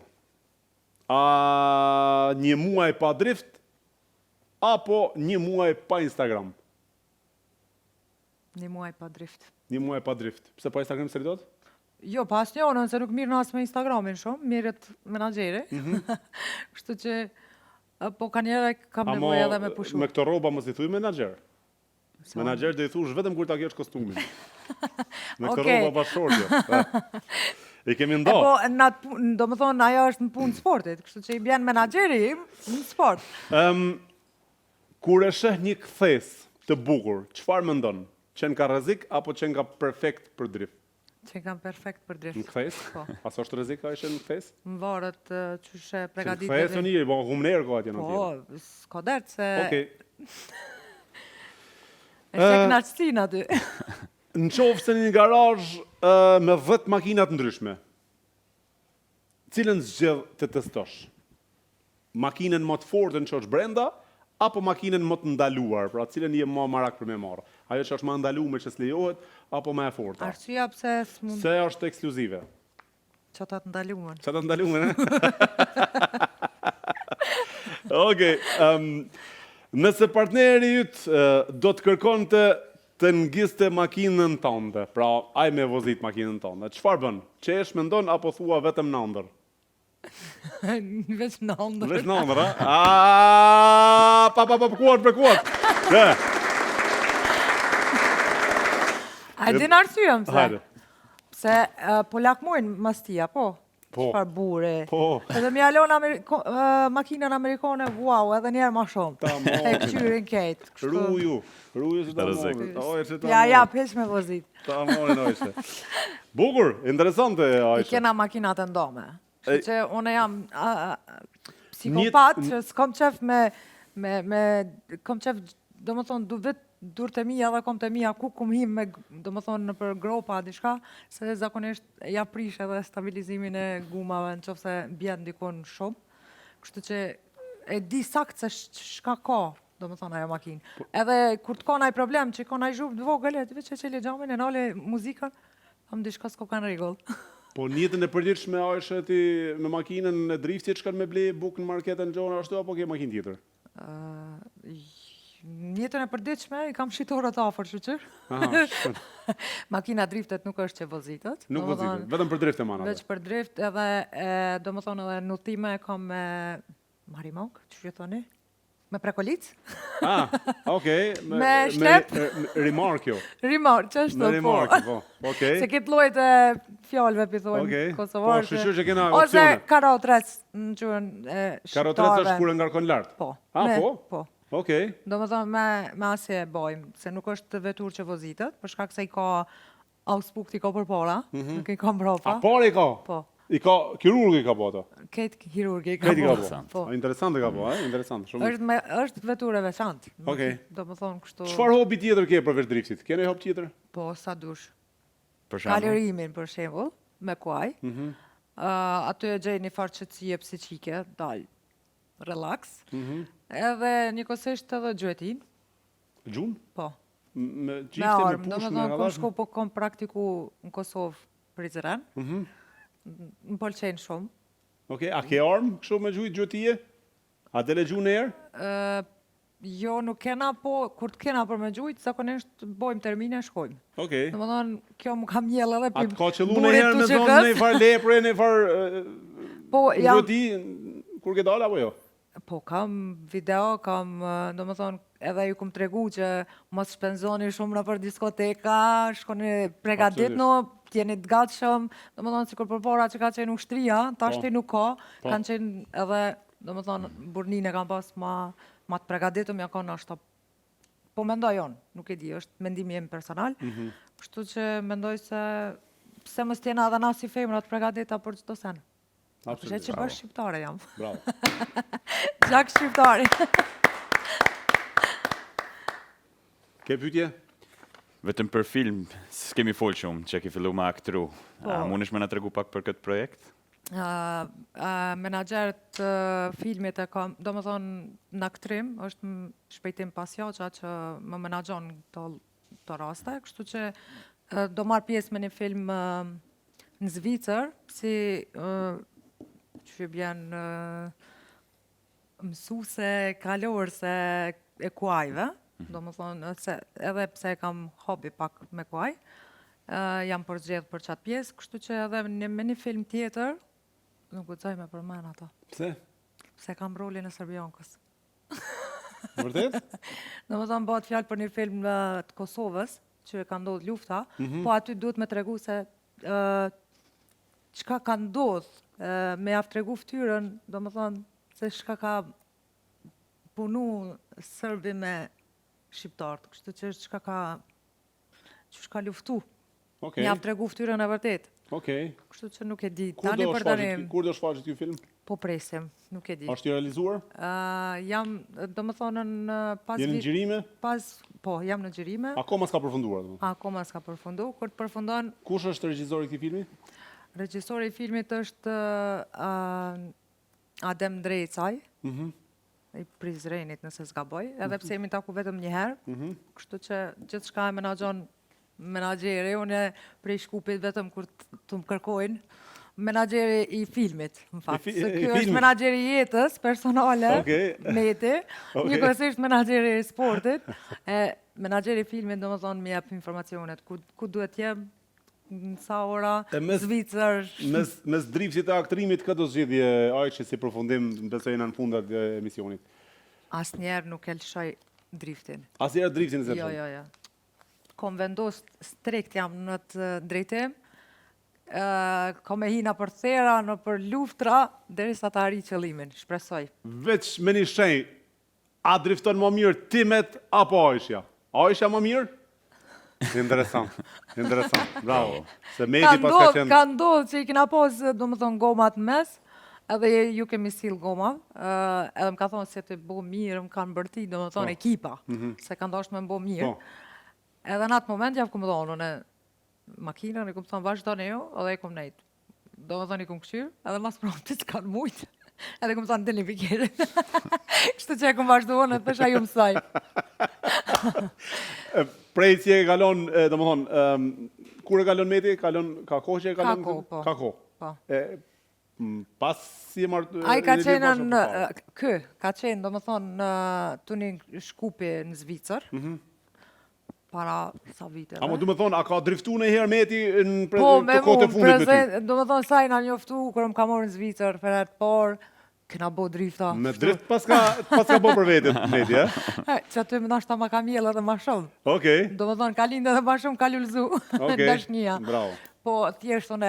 [SPEAKER 1] a një muaj pa drift, apo një muaj pa Instagram?
[SPEAKER 3] Një muaj pa drift.
[SPEAKER 1] Një muaj pa drift. Pse pa Instagram së rritot?
[SPEAKER 3] Jo, pas një onën, se nuk mirë nas me Instagramin shumë, mirët menagjeri. Kështu që, po ka njëre kam nevojë edhe me pushu.
[SPEAKER 1] Me këto rroba mos i thuj menaxher. Menaxher do i thush vetëm kur ta kesh kostumin. Me këto
[SPEAKER 3] Okej.
[SPEAKER 1] rroba bashortje. I kemi ndo.
[SPEAKER 3] Po, do më thonë, ajo është në punë sportit, kështu që i bjen menagjeri im në sport.
[SPEAKER 1] Kur e sheh një kthes të bukur, çfarë mendon? Qen ka rrezik apo qen ka perfekt për drift?
[SPEAKER 3] Që kam perfekt për
[SPEAKER 1] Në
[SPEAKER 3] drift.
[SPEAKER 1] kthes?
[SPEAKER 3] Po.
[SPEAKER 1] A s'është rrezik ka ishe në kthes?
[SPEAKER 3] Më varet qyshe
[SPEAKER 1] Në
[SPEAKER 3] pregadit.
[SPEAKER 1] kthes o një, po humner ko atje në tjera.
[SPEAKER 3] Po, s'ka dertë se...
[SPEAKER 1] Okej.
[SPEAKER 3] E se knaqësin aty.
[SPEAKER 1] Në qofë se një garazh me 10 makinat ndryshme, cilën zgjedh të testosh? Makinën më të fortë në që është brenda, apo makinën më të ndaluar, pra cilën je më marak për me marrë? Ajo që është më ndaluar që s'lejohet, apo më e forta?
[SPEAKER 3] Arsyeja pse s'mund
[SPEAKER 1] Se është ekskluzive.
[SPEAKER 3] që ta të ndalumën.
[SPEAKER 1] Sa të ndaluar, Okej, nëse partneri ytë do të kërkonte të ngiste makinën tënde, pra ai me vozit makinën tënde, çfarë bën? Qesh mendon apo thua vetëm në ëndër?
[SPEAKER 3] Veç në ndër.
[SPEAKER 1] Veç në ëndër, a? Pa, kuat për kuat.
[SPEAKER 3] A din arsyem pse?
[SPEAKER 1] Hajde.
[SPEAKER 3] Pse po lakmojnë mastia, po?
[SPEAKER 1] Po.
[SPEAKER 3] Çfarë bure.
[SPEAKER 1] Po.
[SPEAKER 3] Edhe mi alon makinën amerikane, wow, edhe njerë ma shumë.
[SPEAKER 1] Tamam.
[SPEAKER 3] E këqyrin kejtë. kështu.
[SPEAKER 1] Ruju që ta
[SPEAKER 2] Rrezik.
[SPEAKER 1] morin. Oj, që ta
[SPEAKER 3] Ja,
[SPEAKER 1] morin.
[SPEAKER 3] ja, pesh me vozit.
[SPEAKER 1] Ta morin, ojse. Bukur, interesante,
[SPEAKER 3] I
[SPEAKER 1] Ajshe.
[SPEAKER 3] kena makinat e ndome.
[SPEAKER 1] E-
[SPEAKER 3] Kështu që une jam psikopat, që s'kom qef kom qef, do më thonë, du vetë dur të mija dhe kom të mija ku kum him me, do më thonë, në për gropa, diçka, se zakonisht ja prish edhe stabilizimin e gumave në qofë se bjen dikon shumë. Kështu që e di sakt se shka ka do më thonë ajo makinë. Edhe kur të ka ndaj problem, që ka ndaj zhurmë të vogël, veç e qeli xhamin e nale muzikën, tham diçka s'ko kanë rregull.
[SPEAKER 1] Po në jetën e përditshme a është ti me makinën e driftit shkon me ble bukë në marketën gjona ashtu apo ke makinë tjetër?
[SPEAKER 3] Në jetën e përditshme i kam shitorët afër, shoqër.
[SPEAKER 1] Aha, shkon.
[SPEAKER 3] Makina driftet nuk është që vozitet.
[SPEAKER 1] Nuk vozitet, vetëm për drift e mana.
[SPEAKER 3] Veç për drift edhe do më thonë edhe në udhime kam me Marimok, që thoni? Me prekolic?
[SPEAKER 1] Okej.
[SPEAKER 3] Me shlep?
[SPEAKER 1] Remark jo.
[SPEAKER 3] Rimar, që është
[SPEAKER 1] Me
[SPEAKER 3] po.
[SPEAKER 1] remark, po. Okej.
[SPEAKER 3] Se këtë llojt e fjalëve pithojnë
[SPEAKER 1] Okej.
[SPEAKER 3] kosovarë.
[SPEAKER 1] Po, shqyr që kena
[SPEAKER 3] Ose
[SPEAKER 1] opsione.
[SPEAKER 3] karotrec në quhen e shqiptare.
[SPEAKER 1] Karotrec është kur e ngarkon lart.
[SPEAKER 3] Po.
[SPEAKER 1] Po?
[SPEAKER 3] Po.
[SPEAKER 1] Okej.
[SPEAKER 3] Do më thonë me asje e bojmë, se nuk është vetur që vozitet, për shkak se i ka auspuk i ka për para, nuk i ka mbrapa.
[SPEAKER 1] A pare i ka?
[SPEAKER 3] Po.
[SPEAKER 1] I ka kirurg i ka po ato.
[SPEAKER 3] Ketë kirurgi i ka
[SPEAKER 1] Këti ka
[SPEAKER 3] po.
[SPEAKER 1] po.
[SPEAKER 3] Po.
[SPEAKER 1] Interesant e ka po, interesant. Shumë.
[SPEAKER 3] Është vetur e veçantë.
[SPEAKER 1] Okej.
[SPEAKER 3] Do më thonë kështu.
[SPEAKER 1] Çfarë hobi tjetër ke përveç driftit? Kene hobby tjetër?
[SPEAKER 3] Po, sa dush.
[SPEAKER 2] Për shembull,
[SPEAKER 3] Kalorimin, për shembull, me kuaj. Aty e gjej një farë qëtësie psiqike, dal, relax. Edhe njëkohësisht edhe gjuetin,
[SPEAKER 1] Gjun?
[SPEAKER 3] po.
[SPEAKER 1] Me
[SPEAKER 3] Me
[SPEAKER 1] çifte, me
[SPEAKER 3] armë, do
[SPEAKER 1] push,
[SPEAKER 3] me
[SPEAKER 1] me
[SPEAKER 3] thonë, kom
[SPEAKER 1] radhash?
[SPEAKER 3] shku po kom praktiku në Kosovë Prizren. Më pëlqen shumë.
[SPEAKER 1] Okej, a ke armë kështu me gjutije? A dele gjuhë në erë?
[SPEAKER 3] Jo, nuk kena, po, kur të kena për me gjujt, zakonisht bojmë termine, shkojmë.
[SPEAKER 1] Okej.
[SPEAKER 3] Në më thonë, kjo më kam njel edhe
[SPEAKER 1] A të ka qëllu në herë me zonë në i farë lepre, në i farë
[SPEAKER 3] Po, jam,
[SPEAKER 1] gjuti, kur ke dalë apo jo?
[SPEAKER 3] po, kam video, kam, do më thonë, edhe ju kom tregu që mos shpenzoni shumë në për diskoteka, shkoni pregadit në, tjeni të gatshëm, do më thonë, sikur për para që ka qenë ushtria, tashti nuk ka, kanë qenë edhe, do më thonë, burnin e kam pas ma të pregaditëm, ja ka në ashtë, po mendoj jonë, nuk e di, është mendimi jem personal, kështu që mendoj se, pse mës tjena edhe na si femra të pregadita për çdo sen. Përse që bërë shqiptare jam.
[SPEAKER 1] Bravo.
[SPEAKER 3] Gjak shqiptare.
[SPEAKER 1] Ke pyetje?
[SPEAKER 2] vetëm për film, s'kemi folë shumë që ke fillu me aktru. A mundesh me na tregu pak për këtë projekt?
[SPEAKER 3] Menaxherët filmit e kam, do më thonë në aktrim, është shpejtim pasjaqa që më menaxhon këto raste, kështu që do marr pjesë me një film në Zvicër, si që bjen mësuse kalorëse e kuajve, do më thonë, edhe pse kam hobi pak me kuaj, jam përgjedh për qatë pjesë, kështu që edhe me një film tjetër, nuk guxoj me përmen ato.
[SPEAKER 1] Pse?
[SPEAKER 3] Pse kam rolin e Serbionkës.
[SPEAKER 1] Vërtet?
[SPEAKER 3] Do më thonë, bëhet fjalë për një film të Kosovës, që ka ndodhur lufta, po aty duhet me tregu se çka ka ndodhur, me javë tregu ftyrën, do më thonë, se çka ka punu Serbi me shqiptarët, kështu që çka ka luftu.
[SPEAKER 1] Okej.
[SPEAKER 3] Me javë tregu ftyrën e vërtet.
[SPEAKER 1] Okej.
[SPEAKER 3] Kështu që nuk e di.
[SPEAKER 1] Kur
[SPEAKER 3] Tani
[SPEAKER 1] do
[SPEAKER 3] për
[SPEAKER 1] shfaqet
[SPEAKER 3] tani,
[SPEAKER 1] kur do shfaqet ky film?
[SPEAKER 3] po presim, nuk e di.
[SPEAKER 1] Është i realizuar?
[SPEAKER 3] Jam, do më thonë, pas
[SPEAKER 1] Jeni në xhirime?
[SPEAKER 3] Po, jam në xhirime.
[SPEAKER 1] Akoma s'ka përfunduar, domethënë.
[SPEAKER 3] Akoma s'ka përfundu. Kur të përfundon,
[SPEAKER 1] Kush është regjisori i këtij filmi?
[SPEAKER 3] regjisori i filmit është Adem Drecaj, i Prizrenit nëse s'gaboj, edhe pse jemi taku vetëm një herë, kështu që gjithçka e menaxhon menaxheri, unë prej Shkupit vetëm kur të më kërkojnë, menaxheri i filmit, në fakt. Se ky është menaxheri i jetës personale, Meti, njëkohësisht menaxheri i sportit, menaxheri i filmit, domethënë më jep informacionet ku duhet jem, në sa ora, Zvicër.
[SPEAKER 1] Mes driftit e aktrimit, këtë do zgjidhje Ajçi si përfundim, besoj në fundat e emisionit.
[SPEAKER 3] Asnjëherë nuk e lëshoj driftin.
[SPEAKER 1] Asnjëherë driftin se.
[SPEAKER 3] Jo. Kom vendos strikt jam në të drejtim. Kom e hina për thera, në për luftra, derisa të arri qëllimin, shpresoj.
[SPEAKER 1] Veç me një shenjë, a drifton më mirë Timet apo Ajçja? Ajçja më mirë? Interesant, bravo. Se Meti pas ka qenë...
[SPEAKER 3] Ka ndodhë që i kena posë, do më thonë, gomat në mes, edhe ju kemi sill goma, edhe më ka thonë se të bo mirë, më kanë bërti, do më thonë, ekipa, se kanë dashtë me më bo mirë. Edhe në atë moment javë këmë dhonë në makinën, i këmë thonë vazhdo në jo, edhe i këmë nejtë. Do më thonë i këmë këshyrë, edhe mas promptit s'kanë mujtë. Edhe këmë thonë të një pikirë. Kështu që e këmë vazhduonë, të thësha ju mësaj.
[SPEAKER 1] Prej si e kalon, domethënë, kur e kalon Meti? Ka kohë që e kalon?
[SPEAKER 3] Ka kohë, po.
[SPEAKER 1] Ka kohë.
[SPEAKER 3] Po.
[SPEAKER 1] Pas si e marrë...
[SPEAKER 3] Ai ka qenë ka qenë, do më thonë, të një shkupi në Zvicër, para sa vite.
[SPEAKER 1] Ama du me thonë, a ka driftu në herë Meti në
[SPEAKER 3] Po, me
[SPEAKER 1] të kohët e
[SPEAKER 3] mu,
[SPEAKER 1] fundit me ty?
[SPEAKER 3] do më thonë, sa i nga njoftu, kërë më ka morë në Zvicër, për herë të parë, këna bo drifta.
[SPEAKER 1] Me drift pas ka bo për vetit Meti, e?
[SPEAKER 3] Që aty më nashta ma ka mjellë edhe ma shumë.
[SPEAKER 1] Okej,
[SPEAKER 3] Do më thonë, ka lindë edhe ma shumë, ka lullzu.
[SPEAKER 1] okej,
[SPEAKER 3] Dashnia.
[SPEAKER 1] bravo.
[SPEAKER 3] Po, thjesht unë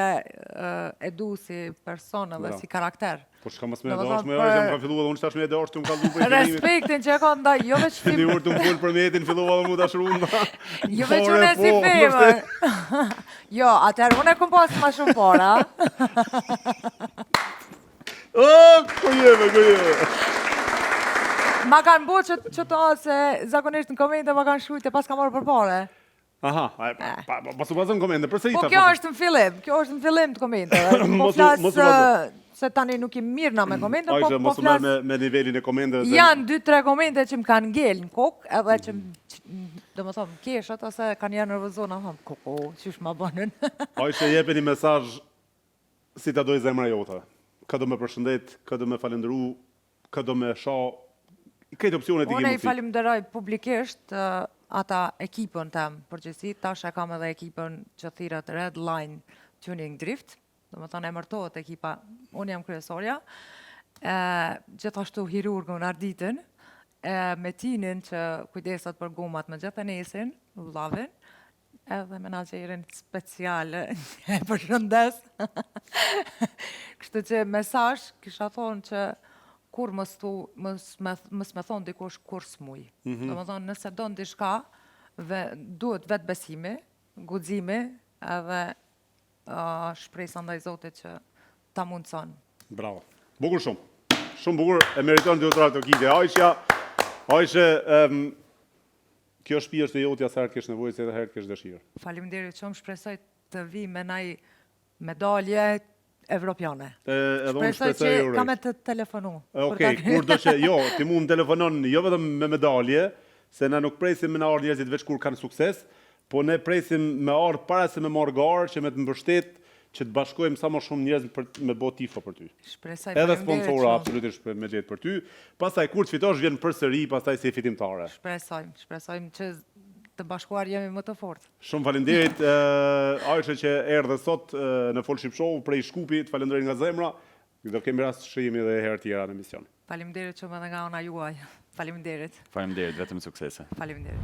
[SPEAKER 3] e du si person edhe
[SPEAKER 1] Bravo.
[SPEAKER 3] si karakter.
[SPEAKER 1] Po shka mas me
[SPEAKER 3] Do më
[SPEAKER 1] edhe është
[SPEAKER 3] thonë,
[SPEAKER 1] me ojë, që më
[SPEAKER 3] për-
[SPEAKER 1] ka fillu edhe unë qëtash me edhe është të më ka lu për i fillimit.
[SPEAKER 3] Respektin që e ka ndaj, jo veç
[SPEAKER 1] Një
[SPEAKER 3] ti,
[SPEAKER 1] urë të më full për Metin, fillu edhe mu të ashru
[SPEAKER 3] jo veç unë e si femër. Jo, atëherë unë e kom pas ma shumë para.
[SPEAKER 1] O, ku jeme.
[SPEAKER 3] Ma kanë bo që të se zakonisht në komente ma kanë shujt e pas ka marrë për pare.
[SPEAKER 1] Aha, pasu pasën komende, përse i
[SPEAKER 3] Po
[SPEAKER 1] ta?
[SPEAKER 3] kjo është në fillim të komenteve. Po
[SPEAKER 1] Mos u
[SPEAKER 3] flasë
[SPEAKER 1] vazhdo.
[SPEAKER 3] se tani nuk i mirë na me komente,
[SPEAKER 1] Ajse,
[SPEAKER 3] po
[SPEAKER 1] mos u merë
[SPEAKER 3] flasë...
[SPEAKER 1] me nivelin e komendeve. se-
[SPEAKER 3] Janë 2-3 komente që më kanë ngel në kokë, edhe që do më thomë keshët, ose kanë janë nervozona, thomë, koko, qysh ma bënën.
[SPEAKER 1] Ajse, jepe një mesazh si ta doj zemra jote. Ka do me përshëndet, ka do me falendru, ka do me sha... Këtë opcionet i
[SPEAKER 3] Unë
[SPEAKER 1] kemi
[SPEAKER 3] i falimderoj publikisht ata ekipën tem përgjithësi, tash e kam edhe ekipën që thirret Red Line Tuning Drift, do më thonë emërtohet ekipa, unë jam kryesorja, gjithashtu hirurgun Arditën, me Tinin që kujdeset për gomat me gjithë nesin, vllavin, edhe menaxherin speciale e përshëndes. Kështu që mesazh kisha thonë që kur mës me thonë dikush kur s'muj. Do më thonë, nëse do në diçka, duhet vetë besimi, guximi, edhe shpresa ndaj Zotit që ta mundëson.
[SPEAKER 1] Bravo. Bukur shumë. Shumë bukur, e meriton Teatrat Tokide. Ajshe, kjo shtëpi është e jotja sa herë kesh nevojë, se edhe herë kesh dëshirë.
[SPEAKER 3] Faleminderit shumë, shpresoj të vi me naj medalje evropiane.
[SPEAKER 1] Edhe unë
[SPEAKER 3] Shpresoj
[SPEAKER 1] shpresoj
[SPEAKER 3] që
[SPEAKER 1] uroj.
[SPEAKER 3] kam e të telefonu.
[SPEAKER 1] Okej, kur do që, jo, ti mund të telefonon jo vetëm me medalje, se na nuk presim me na ardhë njerëzit veç kur kanë sukses, po ne presim me ardhë para se me marrë garë, që me të mbështet, që të bashkojmë sa më shumë njerëz për me bë tifo për ty.
[SPEAKER 3] Shpresoj,
[SPEAKER 1] Edhe
[SPEAKER 3] faleminderit
[SPEAKER 1] sponsora
[SPEAKER 3] shumë.
[SPEAKER 1] absolutisht me gjetë për ty. Pastaj kur të fitosh vjen përsëri, pastaj si fitimtare.
[SPEAKER 3] Shpresojmë që të bashkuar jemi më të fortë.
[SPEAKER 1] Shumë faleminderit Ajshe që erdhe sot në Folship Show prej Shkupi, të falenderoj nga zemra. Do kemi rast të shihemi edhe herë tjera në emision.
[SPEAKER 3] Faleminderit shumë edhe nga ona juaj. Faleminderit.
[SPEAKER 2] Faleminderit, vetëm suksese.
[SPEAKER 3] Faleminderit.